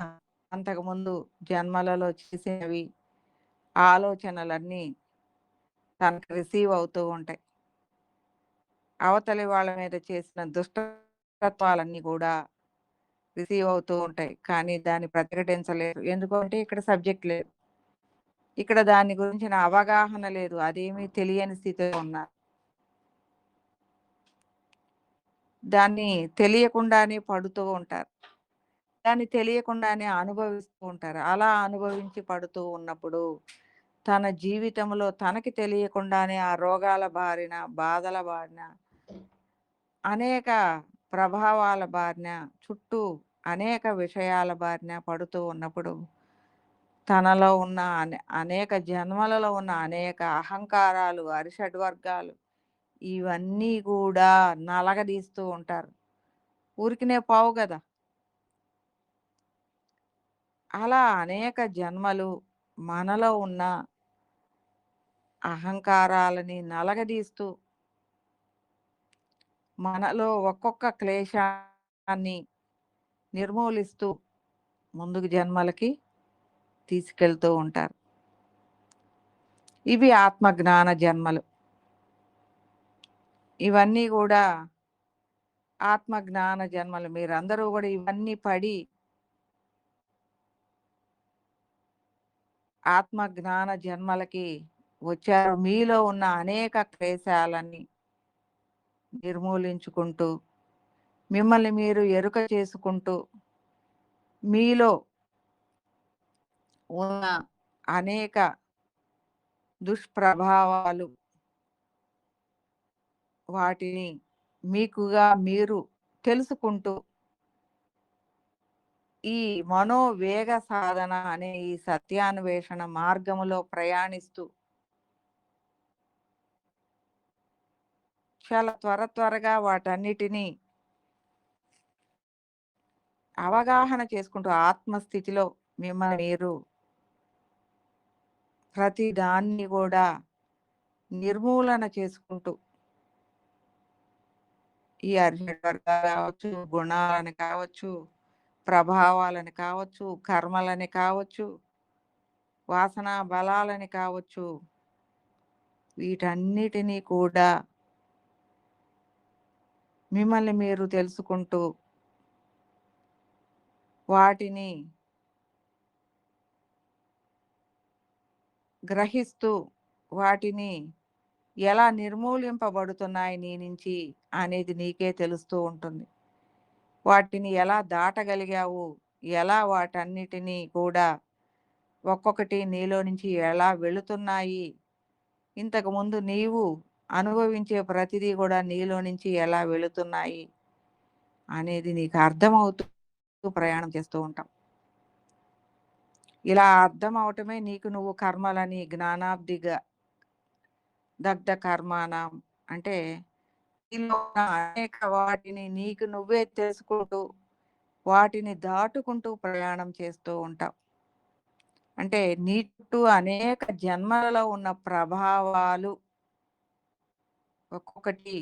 అంతకుముందు జన్మలలో చేసినవి ఆలోచనలన్నీ తనకు రిసీవ్ అవుతూ ఉంటాయి. అవతలి వాళ్ళ మీద చేసిన దుష్టత్వాలన్నీ కూడా రిసీవ్ అవుతూ ఉంటాయి. కానీ దాన్ని ప్రతిఘటించలేరు. ఎందుకంటే ఇక్కడ సబ్జెక్ట్ లేదు. ఇక్కడ దాని గురించిన అవగాహన లేదు. అదేమీ తెలియని స్థితిలో ఉన్నారు. దాన్ని తెలియకుండానే పడుతూ ఉంటారు. దాన్ని తెలియకుండానే అనుభవిస్తూ ఉంటారు. అలా అనుభవించి పడుతూ ఉన్నప్పుడు తన జీవితంలో తనకి తెలియకుండానే ఆ రోగాల బారిన, బాధల బారిన, అనేక ప్రభావాల బారిన, చుట్టూ అనేక విషయాల బారిన పడుతూ ఉన్నప్పుడు తనలో ఉన్న అనేక జన్మలలో ఉన్న అనేక అహంకారాలు, అరిషడ్వర్గాలు ఇవన్నీ కూడా నలగదీస్తూ ఉంటారు. ఊరికినే పోవు గదా! అలా అనేక జన్మలు మనలో ఉన్న అహంకారాలని నలగదీస్తూ మనలో ఒక్కొక్క క్లేశాన్ని నిర్మూలిస్తూ ముందుకు జన్మలకి తీసుకెళ్తూ ఉంటారు. ఇవి ఆత్మజ్ఞాన జన్మలు. ఇవన్నీ గూడా ఆత్మజ్ఞాన జన్మలు. మీరందరూ గూడా ఇవన్నీ పడి ఆత్మజ్ఞాన జన్మలకి వచ్చారు. మీలో ఉన్న అనేక క్లేశాలన్నీ నిర్మూలించుకుంటూ, మిమ్మల్ని మీరు ఎరుక చేసుకుంటూ, మీలో ఉన్న అనేక దుష్ప్రభావాలు వాటిని మీకుగా మీరు తెలుసుకుంటూ ఈ మనోవేగ సాధన అనే ఈ సత్యాన్వేషణ మార్గములో ప్రయాణిస్తూ చాలా త్వరగా వాటన్నిటినీ అవగాహన చేసుకుంటూ ఆత్మస్థితిలో మిమ్మల్ని మీరు ప్రతి దాన్ని కూడా నిర్మూలన చేసుకుంటూ ఈ అరిషడ్ వర్గాలు కావచ్చు, గుణాలని కావచ్చు, ప్రభావాలని కావచ్చు, కర్మలని కావచ్చు, వాసనా బలాలని కావచ్చు, వీటన్నిటినీ కూడా మిమ్మల్ని మీరు తెలుసుకుంటూ వాటిని గ్రహిస్తూ వాటిని ఎలా నిర్మూలింపబడుతున్నాయి నీ నుంచి అనేది నీకే తెలుస్తూ ఉంటుంది. వాటిని ఎలా దాటగలిగావు, ఎలా వాటన్నిటినీ కూడా ఒక్కొక్కటి నీలో నుంచి ఎలా వెళుతున్నాయి, ఇంతకుముందు నీవు అనుభవించే ప్రతిదీ కూడా నీలో నుంచి ఎలా వెళుతున్నాయి అనేది నీకు అర్థమవుతూ ప్రయాణం చేస్తూ ఉంటాం. ఇలా అర్థం అవటమే నీకు నువ్వు కర్మలని జ్ఞానాబ్దిగా దగ్ధ కర్మానం అంటే నీలో ఉన్న అనేక వాటిని నీకు నువ్వే తెలుసుకుంటూ వాటిని దాటుకుంటూ ప్రయాణం చేస్తూ ఉంటావు. అంటే నీ చుట్టూ అనేక జన్మలలో ఉన్న ప్రభావాలు ఒక్కొక్కటి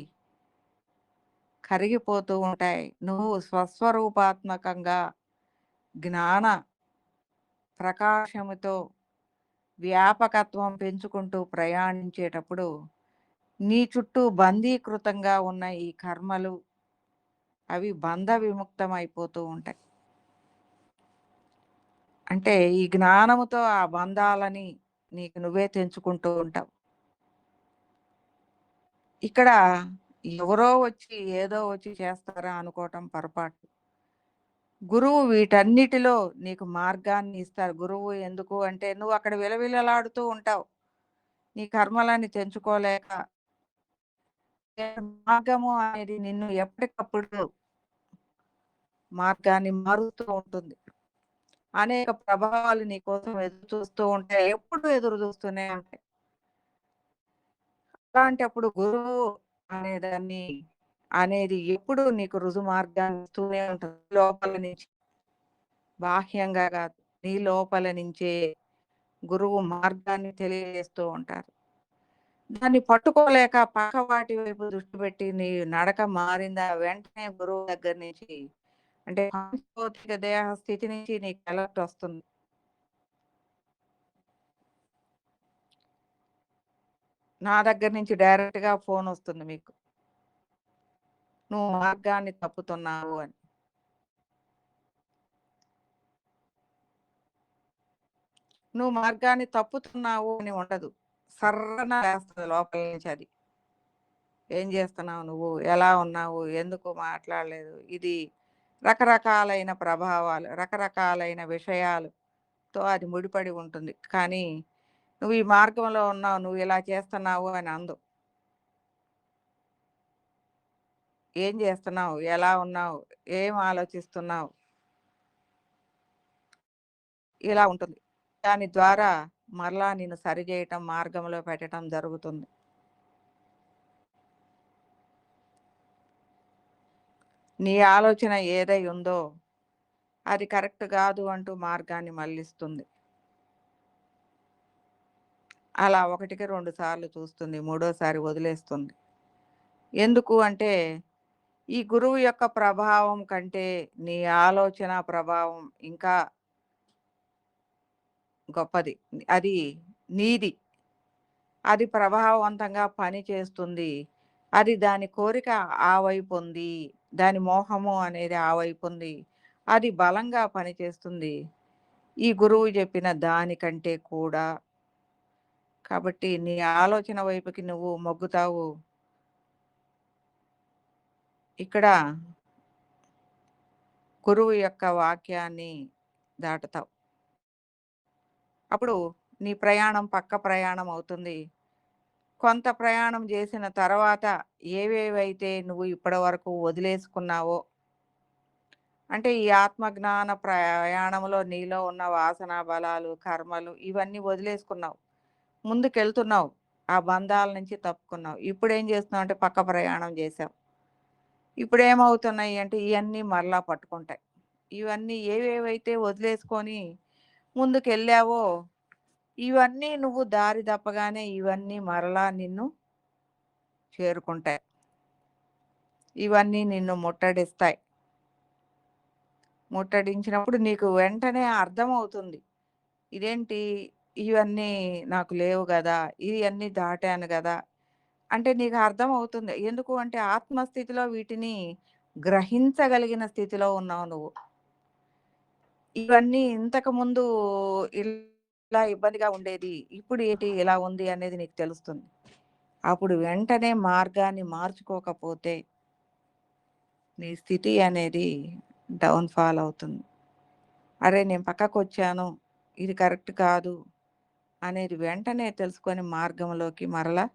కరిగిపోతూ ఉంటాయి. నువ్వు స్వస్వరూపాత్మకంగా జ్ఞాన ప్రకాశముతో వ్యాపకత్వం పెంచుకుంటూ ప్రయాణించేటప్పుడు నీ చుట్టూ బందీకృతంగా ఉన్న ఈ కర్మలు అవి బంధ విముక్తమైపోతూ ఉంటాయి. అంటే ఈ జ్ఞానముతో ఆ బంధాలని నీకు నువ్వే తెంచుకుంటూ ఉంటావు. ఇక్కడ ఎవరో వచ్చి ఏదో వచ్చి చేస్తారా అనుకోవటం పొరపాటు. గురువు వీటన్నిటిలో నీకు మార్గాన్ని ఇస్తారు. గురువు ఎందుకు అంటే నువ్వు అక్కడ విలవిలలాడుతూ ఉంటావు. నీ కర్మలని తెంచుకోలేక మార్గము అనేది నిన్ను ఎప్పటికప్పుడు మార్గాన్ని మారుతూ ఉంటుంది. అనేక ప్రభావాలు నీ కోసం ఎదురు చూస్తూ ఉంటాయి. ఎప్పుడు ఎదురు చూస్తూనే ఉంటాయి. అలాంటప్పుడు గురువు అనేదాన్ని అనేది ఎప్పుడు నీకు రుజు మార్గాన్ని ఇస్తూనే ఉంటుంది. లోపల నుంచి బాహ్యంగా కాదు, నీ లోపల నుంచే గురువు మార్గాన్ని తెలియజేస్తూ ఉంటారు. దాన్ని పట్టుకోలేక పక్క వాటి వైపు దృష్టి పెట్టి నీ నడక మారిందా వెంటనే గురువు దగ్గర నుంచి అంటే భౌతిక దేహ స్థితి నుంచి నీకు అలర్ట్ వస్తుంది. నా దగ్గర నుంచి డైరెక్ట్ గా ఫోన్ వస్తుంది మీకు, నువ్వు మార్గాన్ని తప్పుతున్నావు అని. నువ్వు మార్గాన్ని తప్పుతున్నావు అని ఉండదు, సర్రన వేస్తుంది లోపల నుంచి అది. ఏం చేస్తున్నావు నువ్వు, ఎలా ఉన్నావు, ఎందుకు మాట్లాడలేదు, ఇది రకరకాలైన ప్రభావాలు రకరకాలైన విషయాలతో అది ముడిపడి ఉంటుంది. కానీ నువ్వు ఈ మార్గంలో ఉన్నావు, నువ్వు ఇలా చేస్తున్నావు అని అందు. ఏం చేస్తున్నావు, ఎలా ఉన్నావు, ఏం ఆలోచిస్తున్నావు, ఇలా ఉంటుంది. దాని ద్వారా మరలా నిన్ను సరిచేయటం మార్గంలో పెట్టడం జరుగుతుంది. నీ ఆలోచన ఏదై ఉందో అది కరెక్ట్ కాదు అంటూ మార్గాన్ని మళ్ళిస్తుంది. అలా ఒకటికి 2 సార్లు చూస్తుంది, మూడోసారి వదిలేస్తుంది. ఎందుకు అంటే ఈ గురువు యొక్క ప్రభావం కంటే నీ ఆలోచన ప్రభావం ఇంకా గొప్పది. అది నీది. అది ప్రభావవంతంగా పని చేస్తుంది. అది దాని కోరిక ఆ వైపు ఉంది. దాని మోహము అనేది ఆ వైపు ఉంది. అది బలంగా పనిచేస్తుంది ఈ గురువు చెప్పిన దానికంటే కూడా. కాబట్టి నీ ఆలోచన వైపుకి నువ్వు మొగ్గుతావు. ఇక్కడ గురువు యొక్క వాక్యాన్ని దాటుతావు. అప్పుడు నీ ప్రయాణం పక్క ప్రయాణం అవుతుంది. కొంత ప్రయాణం చేసిన తర్వాత ఏవేవైతే నువ్వు ఇప్పటివరకు వదిలేసుకున్నావో, అంటే ఈ ఆత్మజ్ఞాన ప్రయాణంలో నీలో ఉన్న వాసన బలాలు, కర్మలు ఇవన్నీ వదిలేసుకున్నావు. ముందుకెళ్తున్నావు. ఆ బంధాల నుంచి తప్పుకున్నావు. ఇప్పుడేం చేస్తున్నావు అంటే పక్క ప్రయాణం చేశావు. ఇప్పుడేమవుతున్నాయి అంటే ఇయన్నీ మరలా పట్టుకుంటాయి. ఇవన్నీ ఏవేవైతే వదిలేసుకొని ముందుకెళ్ళావో, ఇవన్నీ నువ్వు దారి తప్పగానే ఇవన్నీ మరలా నిన్ను చేరుకుంటాయి. ఇవన్నీ నిన్ను ముట్టడిస్తాయి. ముట్టడించినప్పుడు నీకు వెంటనే అర్థమవుతుంది. ఇదేంటి ఇవన్నీ నాకు లేవు గదా! ఇయన్నీ దాటాను గదా! అంటే నీకు అర్థమవుతుంది. ఎందుకు అంటే ఆత్మస్థితిలో వీటిని గ్రహించగలిగిన స్థితిలో ఉన్నావు నువ్వు. ఇవన్నీ ఇంతకుముందు ఇలా ఇబ్బందిగా ఉండేది. ఇప్పుడు ఏంటి ఇలా ఉంది అనేది నీకు తెలుస్తుంది. అప్పుడు వెంటనే మార్గాన్ని మార్చుకోకపోతే నీ స్థితి అనేది డౌన్ ఫాల్ అవుతుంది. అరే! నేను పక్కకొచ్చాను. ఇది కరెక్ట్ కాదు అనేది వెంటనే తెలుసుకొని మార్గంలోకి మరలా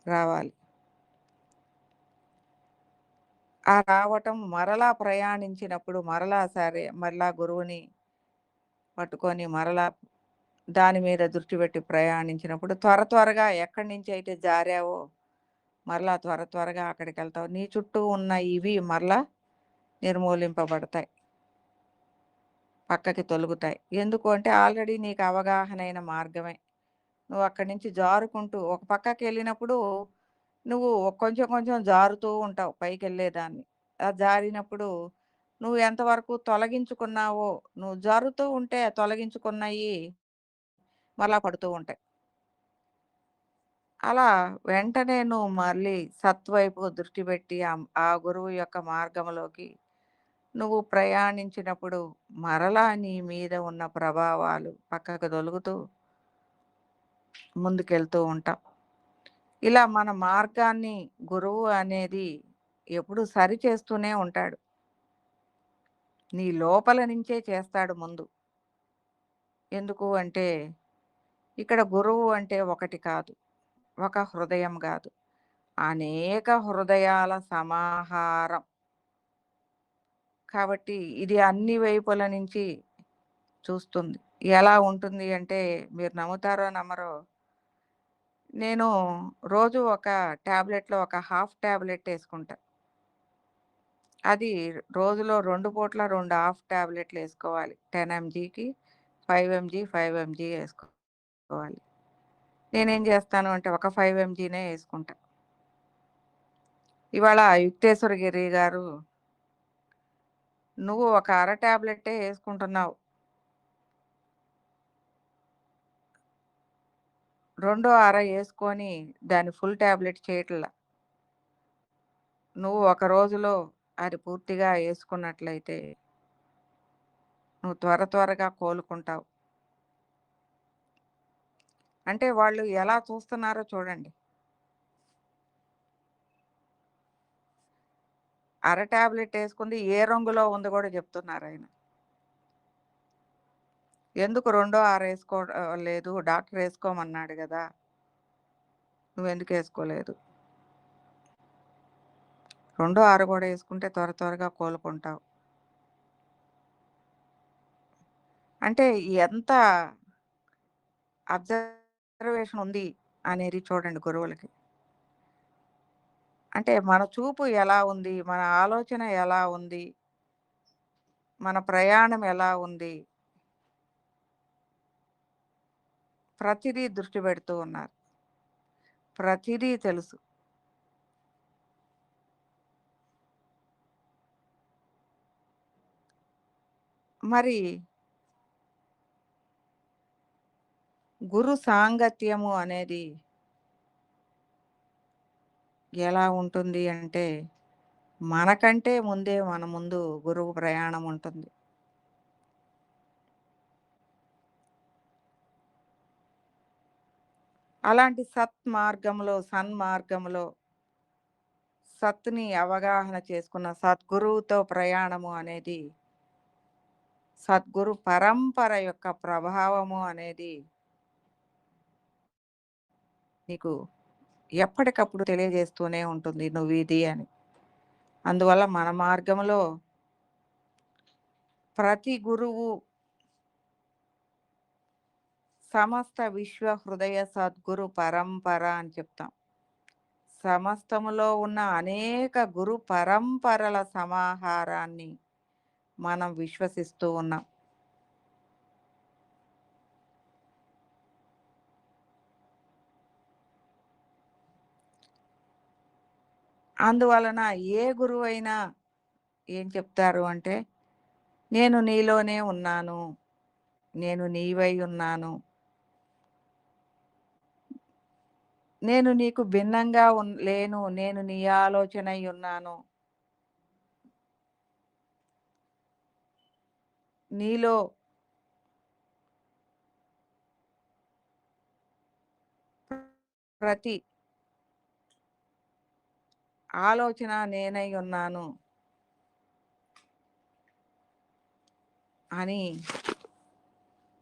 రావాలి. ఆ రావటం మరలా ప్రయాణించినప్పుడు మరలా సరే మరలా గురువుని పట్టుకొని మరలా దాని మీద దృష్టి పెట్టి ప్రయాణించినప్పుడు త్వరగా ఎక్కడి నుంచి అయితే జారావో మరలా త్వరగా అక్కడికెళ్తావు. నీ చుట్టూ ఉన్న ఇవి మరలా నిర్మూలింపబడతాయి. పక్కకి తొలగుతాయి. ఎందుకు అంటే ఆల్రెడీ నీకు అవగాహనైన మార్గమే. నువ్వు అక్కడి నుంచి జారుకుంటూ ఒక పక్కకెళ్ళినప్పుడు నువ్వు కొంచెం జారుతూ ఉంటావు పైకెళ్ళేదాన్ని. ఆ జారినప్పుడు నువ్వు ఎంతవరకు తొలగించుకున్నావో, నువ్వు జారుతూ ఉంటే తొలగించుకున్నయి మరలా పడుతూ ఉంటాయి. అలా వెంటనే నువ్వు మళ్ళీ సత్వైపు దృష్టి పెట్టి ఆ గురువు యొక్క మార్గంలోకి నువ్వు ప్రయాణించినప్పుడు మరలా నీ మీద ఉన్న ప్రభావాలు పక్కకు తొలుగుతూ ముందుకెళ్తూ ఉంటాం. ఇలా మన మార్గాన్ని గురువు అనేది ఎప్పుడు సరి చేస్తూనే ఉంటాడు. నీ లోపల నుంచే చేస్తాడు ముందు. ఎందుకు అంటే ఇక్కడ గురువు అంటే ఒకటి కాదు. ఒక హృదయం కాదు. అనేక హృదయాల సమాహారం. కాబట్టి ఇది అన్ని వైపుల నుంచి చూస్తుంది. ఎలా ఉంటుంది అంటే మీరు నమ్ముతారో నమ్మరో, నేను రోజు ఒక టాబ్లెట్‌లో ఒక హాఫ్ టాబ్లెట్ యేసుకుంటా. అది రోజులో 2 పూట్ల 2 హాఫ్ టాబ్లెట్‌లేసుకోవాలి. 10 ఎంజీకి 5 ఎంజీ, 5 ఎంజీ యేసుకోవాలి. నేనేం జేస్తాను అంటే ఒక 5 ఎంజీనే యేసుకుంటా. ఇవాళ యుక్తేశ్వరగిరి గారు, "నువ్వు ఒక అర టాబ్లెట్టే యేసుకుంటున్నావు. రెండో అర యేసుకొని దాన్ని ఫుల్ టాబ్లెట్ చేయట్లా. నువ్వు ఒక రోజులో అది పూర్తిగా యేసుకున్నట్లయితే నువ్వు త్వరగా కోలుకుంటావు." అంటే వాళ్ళు ఎలా చూస్తున్నారో చూడండి. అర టాబ్లెట్ యేసుకుంది ఏ రంగులో ఉందో గూడా జెప్తున్నారాయన. ఎందుకు రెండో ఆర లేదు డాక్టర్ యేసుకోమన్నాడు గదా! నువ్వెందుకేసుకోలేదు? రెండో ఆర గూడా యేసుకుంటే త్వరగా కోలుకుంటావు. అంటే ఎంత అబ్జర్వేషన్ ఉంది అనేది చూడండి గురువులకి. అంటే మన చూపు ఎలా ఉంది? మన ఆలోచన ఎలా ఉంది? మన ప్రయాణం ఎలా ఉంది? ప్రతిదీ దృష్టి పెడుతూ ఉన్నారు. ప్రతిదీ తెలుసు. మరి గురు సాంగత్యము అనేది ఎలా ఉంటుంది అంటే, మనకంటే ముందే మన ముందు గురువు ప్రయాణం ఉంటుంది. అలాంటి సన్మార్గంలో సత్‌ని అవగాహన చేసుకున్న సద్గురువుతో ప్రయాణము అనేది, సద్గురు పరంపర యొక్క ప్రభావము అనేది నీకు ఎప్పటికప్పుడు తెలియజేస్తూనే ఉంటుంది నువ్విది అని. అందువల్ల మన మార్గంలో ప్రతి గురువు సమస్త విశ్వ హృదయ సద్గురు పరంపర అని చెప్తాం. సమస్తములో ఉన్న అనేక గురు పరంపరల సమాహారాన్ని మనం విశ్వసిస్తూ ఉన్నాం. అందువలన ఏ గురువైనా ఏం చెప్తారు అంటే, నేను నీలోనే ఉన్నాను. నేను నీవై ఉన్నాను. నేను నీకు భిన్నంగా లేను. నేను నీ ఆలోచనై ఉన్నాను. నీలో ప్రతి ఆలోచన నేనై ఉన్నాను అని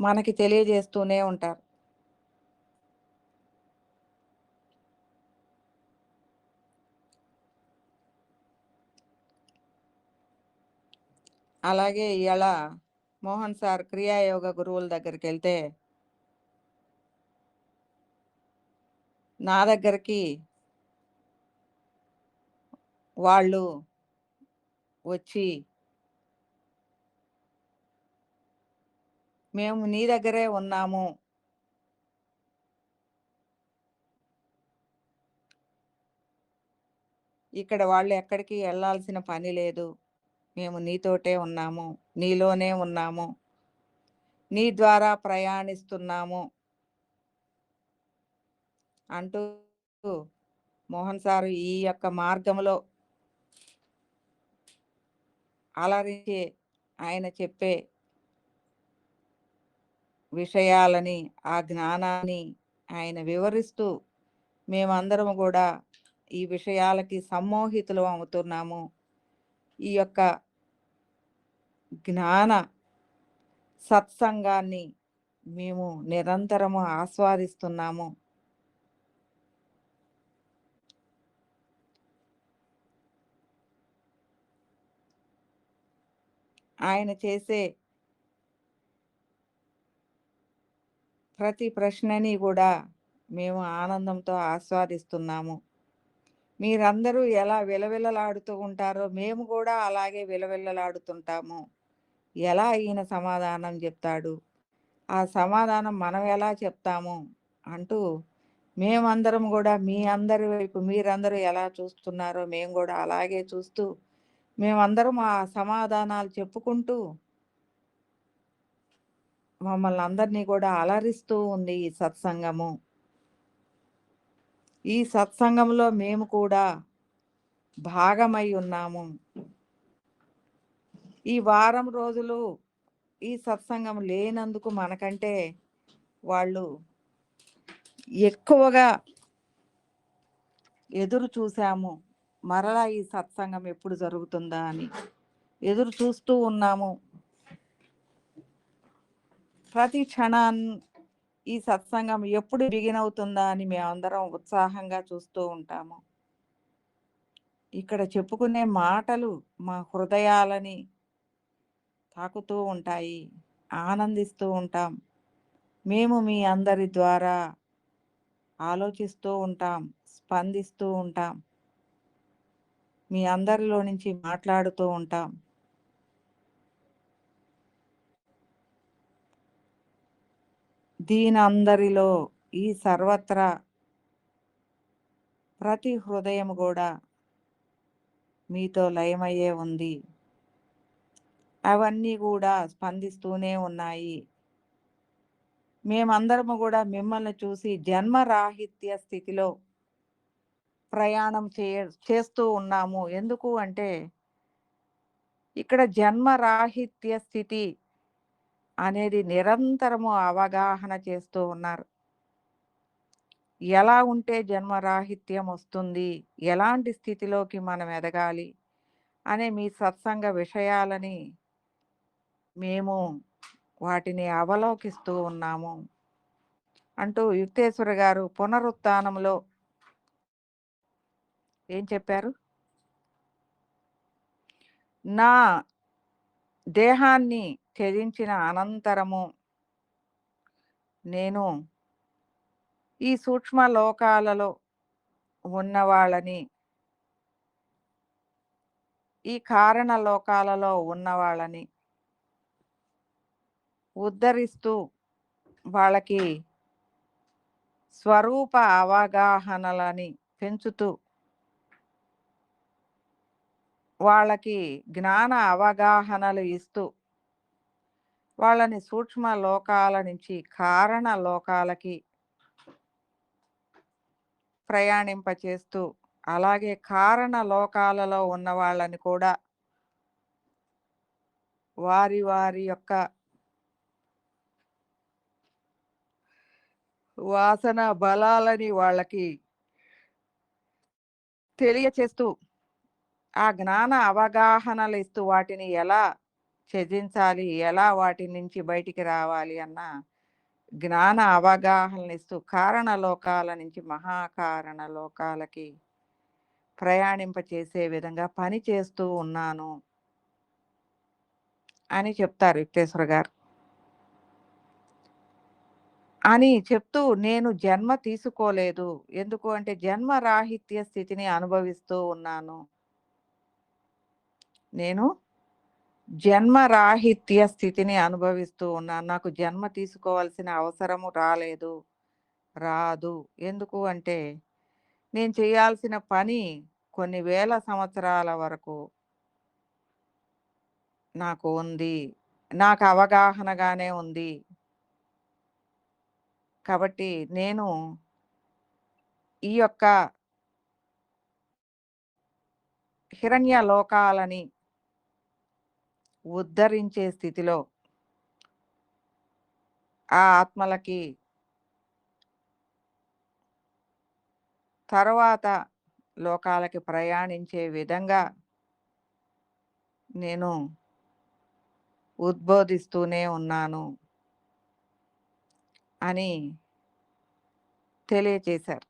మనకి తెలియజేస్తూనే ఉంటారు. అలాగే ఇయాల మోహన్ సార్ క్రియాయోగ గురువుల దగ్గరికెళ్తే, నా దగ్గరికి వాళ్ళు వచ్చి, "మేము నీ దగ్గరే ఉన్నాము. ఇక్కడ వాళ్ళు ఎక్కడికి ఎళ్ళాల్సిన పని లేదు. మేము నీతోటే ఉన్నాము. నీలోనే ఉన్నాము. నీ ద్వారా ప్రయాణిస్తున్నాము" అంటూ మోహన్ సారు ఈ యొక్క మార్గంలో అలరించే ఆయన చెప్పే విషయాలని, ఆ జ్ఞానాన్ని ఆయన వివరిస్తూ మేమందరము గూడా ఈ విషయాలకి సమ్మోహితులం అవుతున్నాము. ఈ యొక్క జ్ఞాన సత్సంగాన్ని మేము నిరంతరము ఆస్వాదిస్తున్నాము. ఆయన చేసే ప్రతి ప్రశ్నని గూడా మేము ఆనందంతో ఆస్వాదిస్తున్నాము. మీరందరూ ఎలా విలవిలలాడుతూ ఉంటారో మేము గూడా అలాగే విలవిలలాడుతుంటాము. ఎలా ఈయన సమాధానం జెప్తాడు? ఆ సమాధానం మనం ఎలా చెప్తాము? అంటూ మేమందరం గూడా మీ అందరి వైపు మీరందరూ ఎలా చూస్తున్నారో మేము గూడా అలాగే చూస్తూ, మేమందరం ఆ సమాధానాలు చెప్పుకుంటూ మమ్మల్ని అందరినీ కూడా అలరిస్తూ ఉంది ఈ సత్సంగము. ఈ సత్సంగంలో మేము కూడా భాగమై ఉన్నాము. ఈ వారం రోజులు ఈ సత్సంగం లేనందుకు మనకంటే వాళ్ళు ఎక్కువగా ఎదురు చూసాము. మరలా ఈ సత్సంగం ఎప్పుడు జరుగుతుందా అని ఎదురు చూస్తూ ఉన్నాము. ప్రతి ఈ సత్సంగం ఎప్పుడు బిగిన్ అవుతుందా అని మేమందరం ఉత్సాహంగా చూస్తూ ఉంటాము. ఇక్కడ చెప్పుకునే మాటలు మా హృదయాలని తాకుతూ ఉంటాయి. ఆనందిస్తూ ఉంటాం. మేము మీ అందరి ద్వారా ఆలోచిస్తూ ఉంటాం. స్పందిస్తూ ఉంటాం. మీ అందరిలో నుంచి మాట్లాడుతూ ఉంటాం. దీనందరిలో ఈ సర్వత్రా ప్రతి హృదయం కూడా మీతో లయమయ్యే ఉంది. అవన్నీ కూడా స్పందిస్తూనే ఉన్నాయి. మేమందరము కూడా మిమ్మల్ని చూసి జన్మరాహిత్య స్థితిలో ప్రయాణం చేస్తూ ఉన్నాము. ఎందుకు అంటే ఇక్కడ జన్మరాహిత్య స్థితి అనేది నిరంతరము అవగాహన చేస్తూ ఉన్నారు. ఎలా ఉంటే జన్మరాహిత్యం వస్తుంది? ఎలాంటి స్థితిలోకి మనం ఎదగాలి? అనే మీ సత్సంగ విషయాలని మేము వాటిని అవలోకిస్తూ ఉన్నాము. అంటూ యుక్తేశ్వర గారు పునరుత్థానంలో ఏం చెప్పారు? నా దేహాన్ని త్యజించిన అనంతరము నేను ఈ సూక్ష్మ లోకాలలో ఉన్నవాళ్ళని, ఈ కారణ లోకాలలో ఉన్నవాళ్ళని ఉద్ధరిస్తూ వాళ్ళకి స్వరూప అవగాహనలని పెంచుతూ, వాళ్ళకి జ్ఞాన అవగాహనలు ఇస్తూ, వాళ్ళని సూక్ష్మ లోకాల నుంచి కారణ లోకాలకి ప్రయాణింపచేస్తూ, అలాగే కారణ లోకాలలో ఉన్న వాళ్ళని కూడా వారి వారి యొక్క వాసన బలాలని వాళ్ళకి తెలియచేస్తూ, ఆ జ్ఞాన అవగాహనలు ఇస్తూ వాటిని ఎలా త్యజించాలి, ఎలా వాటి నుంచి బయటికి రావాలి అన్న జ్ఞాన అవగాహనలు ఇస్తూ కారణ లోకాల నుంచి మహాకారణ లోకాలకి ప్రయాణింపచేసే విధంగా పని చేస్తూ ఉన్నాను అని చెప్తారు యుక్తేశ్వర గారు. అని చెప్తూ నేను జన్మ తీసుకోలేదు. ఎందుకు అంటే జన్మ రాహిత్య స్థితిని అనుభవిస్తూ ఉన్నాను. నేను జన్మ రాహిత్య స్థితిని అనుభవిస్తూ ఉన్నాను. నాకు జన్మ తీసుకోవాల్సిన అవసరము రాలేదు. రాదు. ఎందుకు అంటే నేను చేయాల్సిన పని కొన్ని వేల సంవత్సరాల వరకు నాకు ఉంది. నాకు అవగాహనగానే ఉంది. కాబట్టి నేను ఈ యొక్క హిరణ్య లోకాలని ఉద్ధరించే స్థితిలో ఆ ఆత్మలకి తర్వాత లోకాలకి ప్రయాణించే విధంగా నేను ఉద్బోధిస్తూనే ఉన్నాను అని తెలియచేశారు.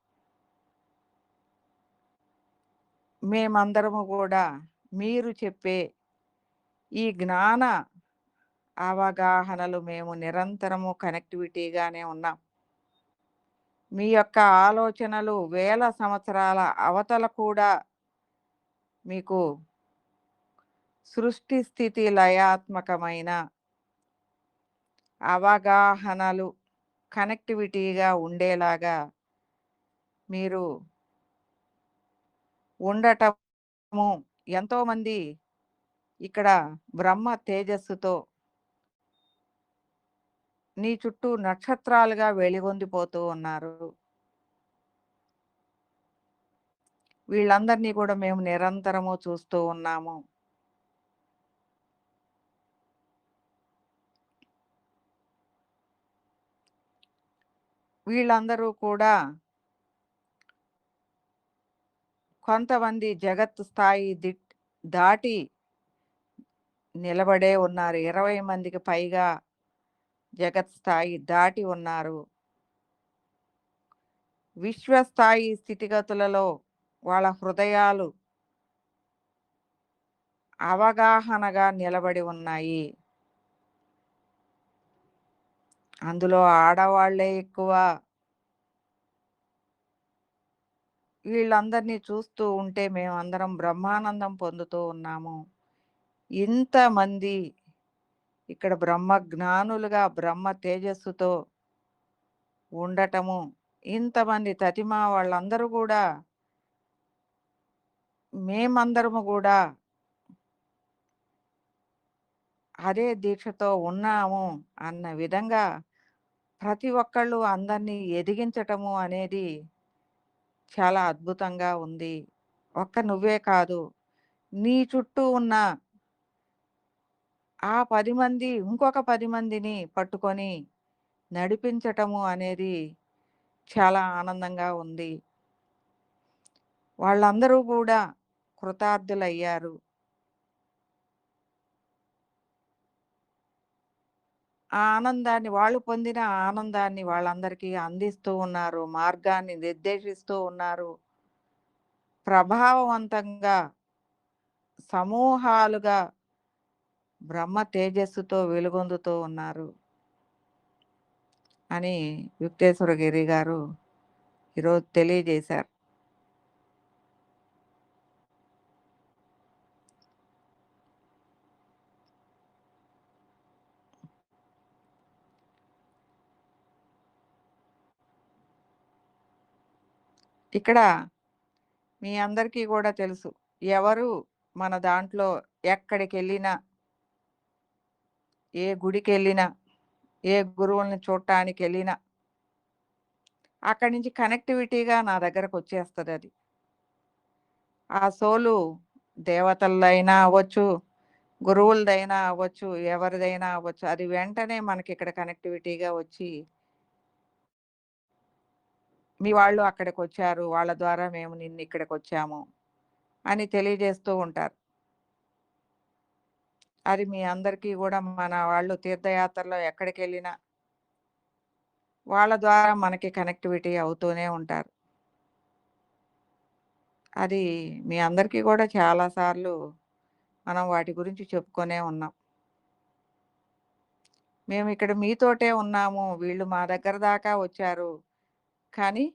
మేమందరము కూడా మీరు చెప్పే ఈ జ్ఞాన అవగాహనలు మేము నిరంతరము కనెక్టివిటీగానే ఉన్నాం. మీ యొక్క ఆలోచనలు వేల సంవత్సరాల అవతల కూడా మీకు సృష్టి స్థితి లయాత్మకమైన అవగాహనలు కనెక్టివిటీగా ఉండేలాగా మీరు ఉండటము ఎంతోమంది ఇక్కడ బ్రహ్మ తేజస్సుతో నీ చుట్టూ నక్షత్రాలుగా వెలిగొందిపోతూ ఉన్నారు. వీళ్ళందరినీ కూడా మేము నిరంతరము చూస్తూ ఉన్నాము. వీళ్ళందరూ కూడా కొంతమంది జగత్ స్థాయి దాటి నిలబడే ఉన్నారు. 20 మందికి పైగా జగత్ స్థాయి దాటి ఉన్నారు. విశ్వస్థాయి స్థితిగతులలో వాళ్ళ హృదయాలు అవగాహనగా నిలబడి ఉన్నాయి. అందులో ఆడవాళ్లే ఎక్కువ. వీళ్ళందరినీ చూస్తూ ఉంటే మేమందరం బ్రహ్మానందం పొందుతూ ఉన్నాము. ఇంతమంది ఇక్కడ బ్రహ్మ జ్ఞానులుగా బ్రహ్మ తేజస్సుతో ఉండటము, ఇంతమంది తతిమా వాళ్ళందరూ కూడా మేమందరము కూడా అదే దీక్షతో ఉన్నాము అన్న విధంగా ప్రతి ఒక్కళ్ళు అందరినీ ఎదిగించటము అనేది చాలా అద్భుతంగా ఉంది. ఒక్క నువ్వే కాదు, నీ చుట్టూ ఉన్న ఆ 10 మంది ఇంకొక 10 మందిని పట్టుకొని నడిపించటము అనేది చాలా ఆనందంగా ఉంది. వాళ్ళందరూ కూడా కృతార్థులయ్యారు. ఆ ఆనందాన్ని వాళ్ళు పొందిన ఆనందాన్ని వాళ్ళందరికీ అందిస్తూ ఉన్నారు. మార్గాన్ని నిర్దేశిస్తూ ఉన్నారు. ప్రభావవంతంగా సమూహాలుగా బ్రహ్మ తేజస్సుతో వెలుగొందుతూ ఉన్నారు అని యుక్తేశ్వర గిరి గారు ఈరోజు తెలియజేశారు. ఇక్కడ మీ అందరికీ కూడా తెలుసు. ఎవరు మన దాంట్లో ఎక్కడికెళ్ళినా, ఏ గుడికెళ్ళినా, ఏ గురువుల్ని చూడటానికెళ్ళినా, అక్కడి నుంచి కనెక్టివిటీగా నా దగ్గరకొచ్చేస్తదది. ఆ సోలు దేవతలదైనా అవ్వచ్చు, గురువులదైనా అవ్వచ్చు, ఎవరిదైనా అవ్వచ్చు. అది వెంటనే మనకిక్కడ కనెక్టివిటీగా వచ్చి, మీ వాళ్ళు అక్కడికొచ్చారు. వాళ్ళ ద్వారా మేము నిన్నిక్కడికొచ్చాము అని తెలియజేస్తూ ఉంటారు. అది మీ అందరికీ గూడా మన వాళ్ళు తీర్థయాత్రలో ఎక్కడికెళ్ళినా, వాళ్ళ ద్వారా మనకి కనెక్టివిటీ అవుతూనే ఉంటారు. అది మీ అందరికీ గూడా చాలా సార్లు మనం వాటి గురించి చెప్పుకొనే ఉన్నాం. మేమిక్కడ మీతోటే ఉన్నాము. వీళ్ళు మా దగ్గర దాకా వచ్చారు. కానీ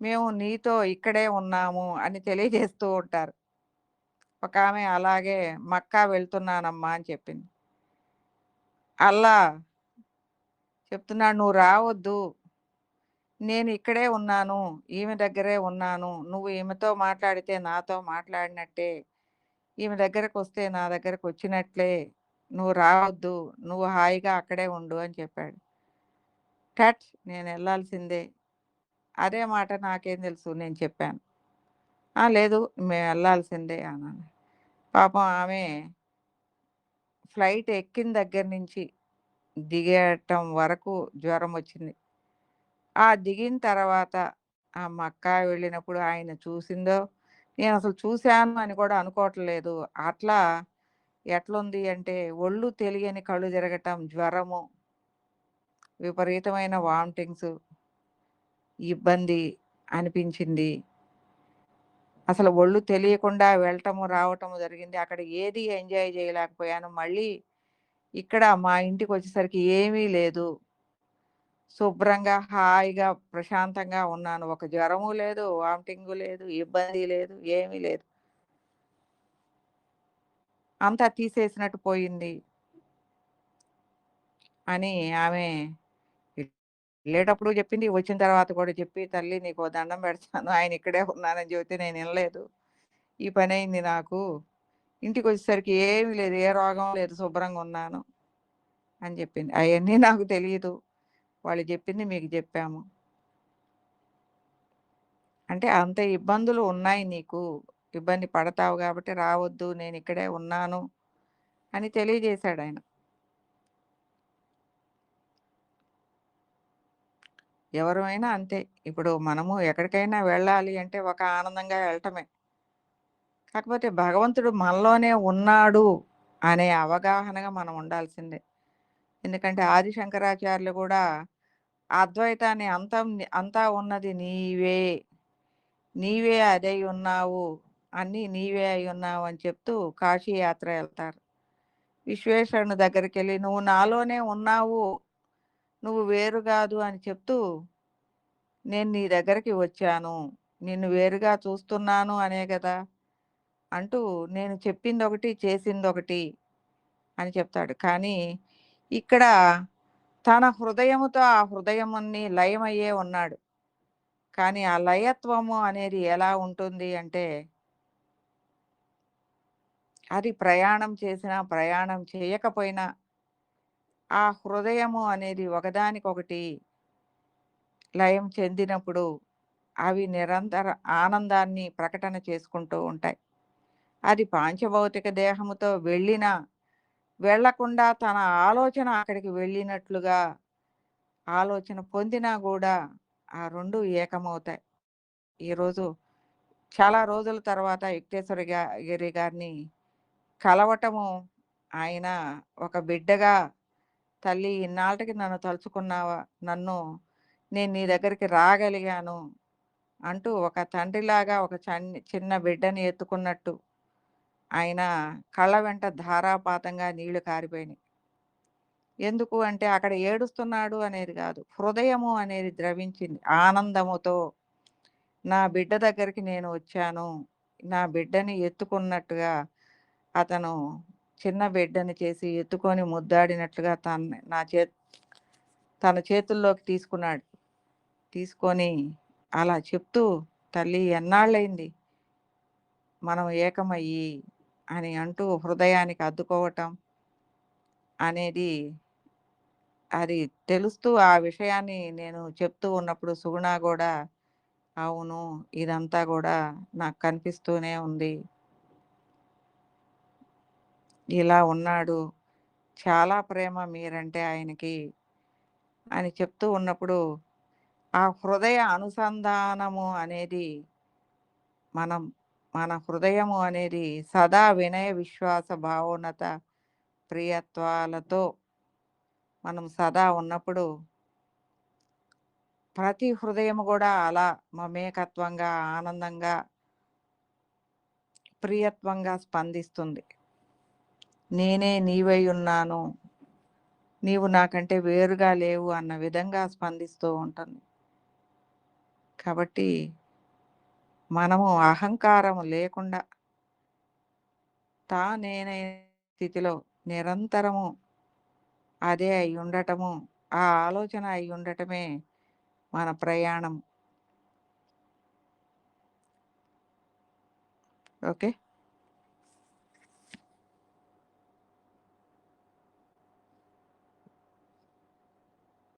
మేము నీతో ఇక్కడే ఉన్నాము అని తెలియజేస్తూ ఉంటారు. ఒకామె అలాగే మక్కా వెళ్తున్నానమ్మా అని చెప్పింది. అల్లా చెప్తున్నాడు, "నువ్వు రావద్దు. నేను ఇక్కడే ఉన్నాను. ఈమె దగ్గరే ఉన్నాను. నువ్వు ఈమెతో మాట్లాడితే నాతో మాట్లాడినట్టే. ఈమె దగ్గరకొస్తే నా దగ్గరకొచ్చినట్లే. నువ్వు రావద్దు. నువ్వు హాయిగా అక్కడే ఉండు" అని చెప్పాడు. టట్ నేనెళ్ళాల్సిందే. అదే మాట నాకేం తెలుసు నేను చెప్పాను. "ఆ! లేదు మేమెళ్ళాల్సిందే" అన్నాను. పాపం ఆమె ఫ్లైట్ ఎక్కిన దగ్గర నుంచి దిగేయటం వరకు జ్వరమొచ్చింది. ఆ దిగిన తర్వాత ఆ మక్కా వెళ్ళినప్పుడు ఆయన చూసిందో, నేనసలు చూశాను అని కూడా అనుకోవట్లేదు. అట్లా ఎట్లుంది అంటే ఒళ్ళు తెలియని కళ్ళు తిరగటం, జ్వరము, విపరీతమైన వామిటింగ్సు, ఇబ్బంది అనిపించింది. అసలు ఒళ్ళు తెలియకుండా వెళ్ళటము, రావటము జరిగింది. అక్కడ ఏది ఎంజాయ్ చేయలేకపోయాను. మళ్ళీ ఇక్కడ మా ఇంటికొచ్చేసరికి ఏమీ లేదు. శుభ్రంగా, హాయిగా, ప్రశాంతంగా ఉన్నాను. ఒక జ్వరము లేదు, వామిటింగు లేదు, ఇబ్బంది లేదు, ఏమీ లేదు. అంతా తీసేసినట్టు పోయింది అని ఆమె వెళ్ళేటప్పుడు చెప్పింది. వచ్చిన తర్వాత కూడా చెప్పి, "తల్లి నీకో దండం పెడతాను. ఆయన ఇక్కడే ఉన్నానని చెబితే నేను వినలేదు. ఈ పనయింది నాకు. ఇంటికొచ్చేసరికి ఏమీ లేదు. ఏ రోగం లేదు. శుభ్రంగా ఉన్నాను" అని చెప్పింది. అయన్నీ నాకు తెలీదు. వాళ్ళు చెప్పింది మీకు చెప్పాము. అంటే అంత ఇబ్బందులు ఉన్నాయి నీకు. ఇబ్బంది పడతావు కాబట్టి రావద్దు. నేనిక్కడే ఉన్నాను అని తెలియజేశాడాయన. ఎవరమైనా అంతే. ఇప్పుడు మనము ఎక్కడికైనా వెళ్ళాలి అంటే ఒక ఆనందంగా వెళ్ళటమే. కాకపోతే భగవంతుడు మనలోనే ఉన్నాడు అనే అవగాహనగా మనం ఉండాల్సిందే. ఎందుకంటే ఆది శంకరాచార్యులు కూడా అద్వైతాన్ని అంతా ఉన్నది నీవే. నీవే అదై ఉన్నావు. అన్నీ నీవే అయ్యున్నావు అని చెప్తూ కాశీ యాత్ర ఎళ్తారు. విశ్వేశ్వరుని దగ్గరికెళ్ళి "నువ్వు నాలోనే ఉన్నావు. నువ్వు వేరు గాదు" అని చెప్తూ, "నేను నీ దగ్గరికి వచ్చాను. నిన్ను వేరుగా చూస్తున్నాను అనే గదా!" అంటూ నేను చెప్పిందొకటి, చేసిందొకటి అని చెప్తాడు. కానీ ఇక్కడ తన హృదయముతో ఆ హృదయముని లయమయ్యే ఉన్నాడు. కానీ ఆ లయత్వము అనేది ఎలా ఉంటుంది అంటే, అది ప్రయాణం చేసినా, ప్రయాణం చేయకపోయినా, ఆ హృదయము అనేది ఒకదానికొకటి లయం చెందినప్పుడు, అవి నిరంతర ఆనందాన్ని ప్రకటన చేసుకుంటూ ఉంటాయి. అది పాంచభౌతిక దేహముతో వెళ్ళినా, వెళ్ళకుండా తన ఆలోచన అక్కడికి వెళ్ళినట్లుగా ఆలోచన పొందినా గూడా, ఆ 2 ఏకమవుతాయి. ఈరోజు చాలా రోజుల తర్వాత యుక్తేశ్వర గిరి గారిని కలవటము ఆయన ఒక బిడ్డగా, "తల్లి ఇన్నాళ్ళకి నన్ను తలుచుకున్నావా? నేను నీ దగ్గరికి రాగలిగాను" అంటూ ఒక తండ్రిలాగా ఒక చిన్న బిడ్డని ఎత్తుకున్నట్టు ఆయన కళ్ళ వెంట ధారాపాతంగా నీళ్లు కారిపోయినాయి. ఎందుకు అంటే అక్కడ ఏడుస్తున్నాడు అనేది కాదు. హృదయము అనేది ద్రవించింది. ఆనందముతో నా బిడ్డ దగ్గరికి నేను వచ్చాను. నా బిడ్డని ఎత్తుకున్నట్టుగా అతను చిన్న బిడ్డని చేసి ఎత్తుకొని ముద్దాడినట్లుగా తన చేతుల్లోకి తీసుకున్నాడు. తీసుకొని అలా చెప్తూ, "తల్లి ఎన్నాళ్ళయింది మనం ఏకమయ్యి" అని అంటూ హృదయానికి అద్దుకోవటం అనేది అది తెలుస్తూ ఆ విషయాన్ని నేను చెప్తూ ఉన్నప్పుడు సుగుణ గూడా, "అవును. ఇదంతా గూడా నాకు కనిపిస్తూనే ఉంది. ఇలా ఉన్నాడు. చాలా ప్రేమ మీరంటే ఆయనకి" అని చెప్తూ ఉన్నప్పుడు, ఆ హృదయ అనుసంధానము అనేది మనం మన హృదయము అనేది సదా వినయ విశ్వాస భావోన్నత ప్రియత్వాలతో మనం సదా ఉన్నప్పుడు ప్రతి హృదయము గూడా అలా మమేకత్వంగా, ఆనందంగా, ప్రియత్వంగా స్పందిస్తుంది. నేనే నీవై ఉన్నాను. నీవు నాకంటే వేరుగా లేవు అన్న విధంగా స్పందిస్తూ ఉంటుంది. కాబట్టి మనము అహంకారం లేకుండా నేననే స్థితిలో నిరంతరము అదే అయ్యుండటము, ఆ ఆలోచన అయ్యుండటమే మన ప్రయాణం. ఓకే.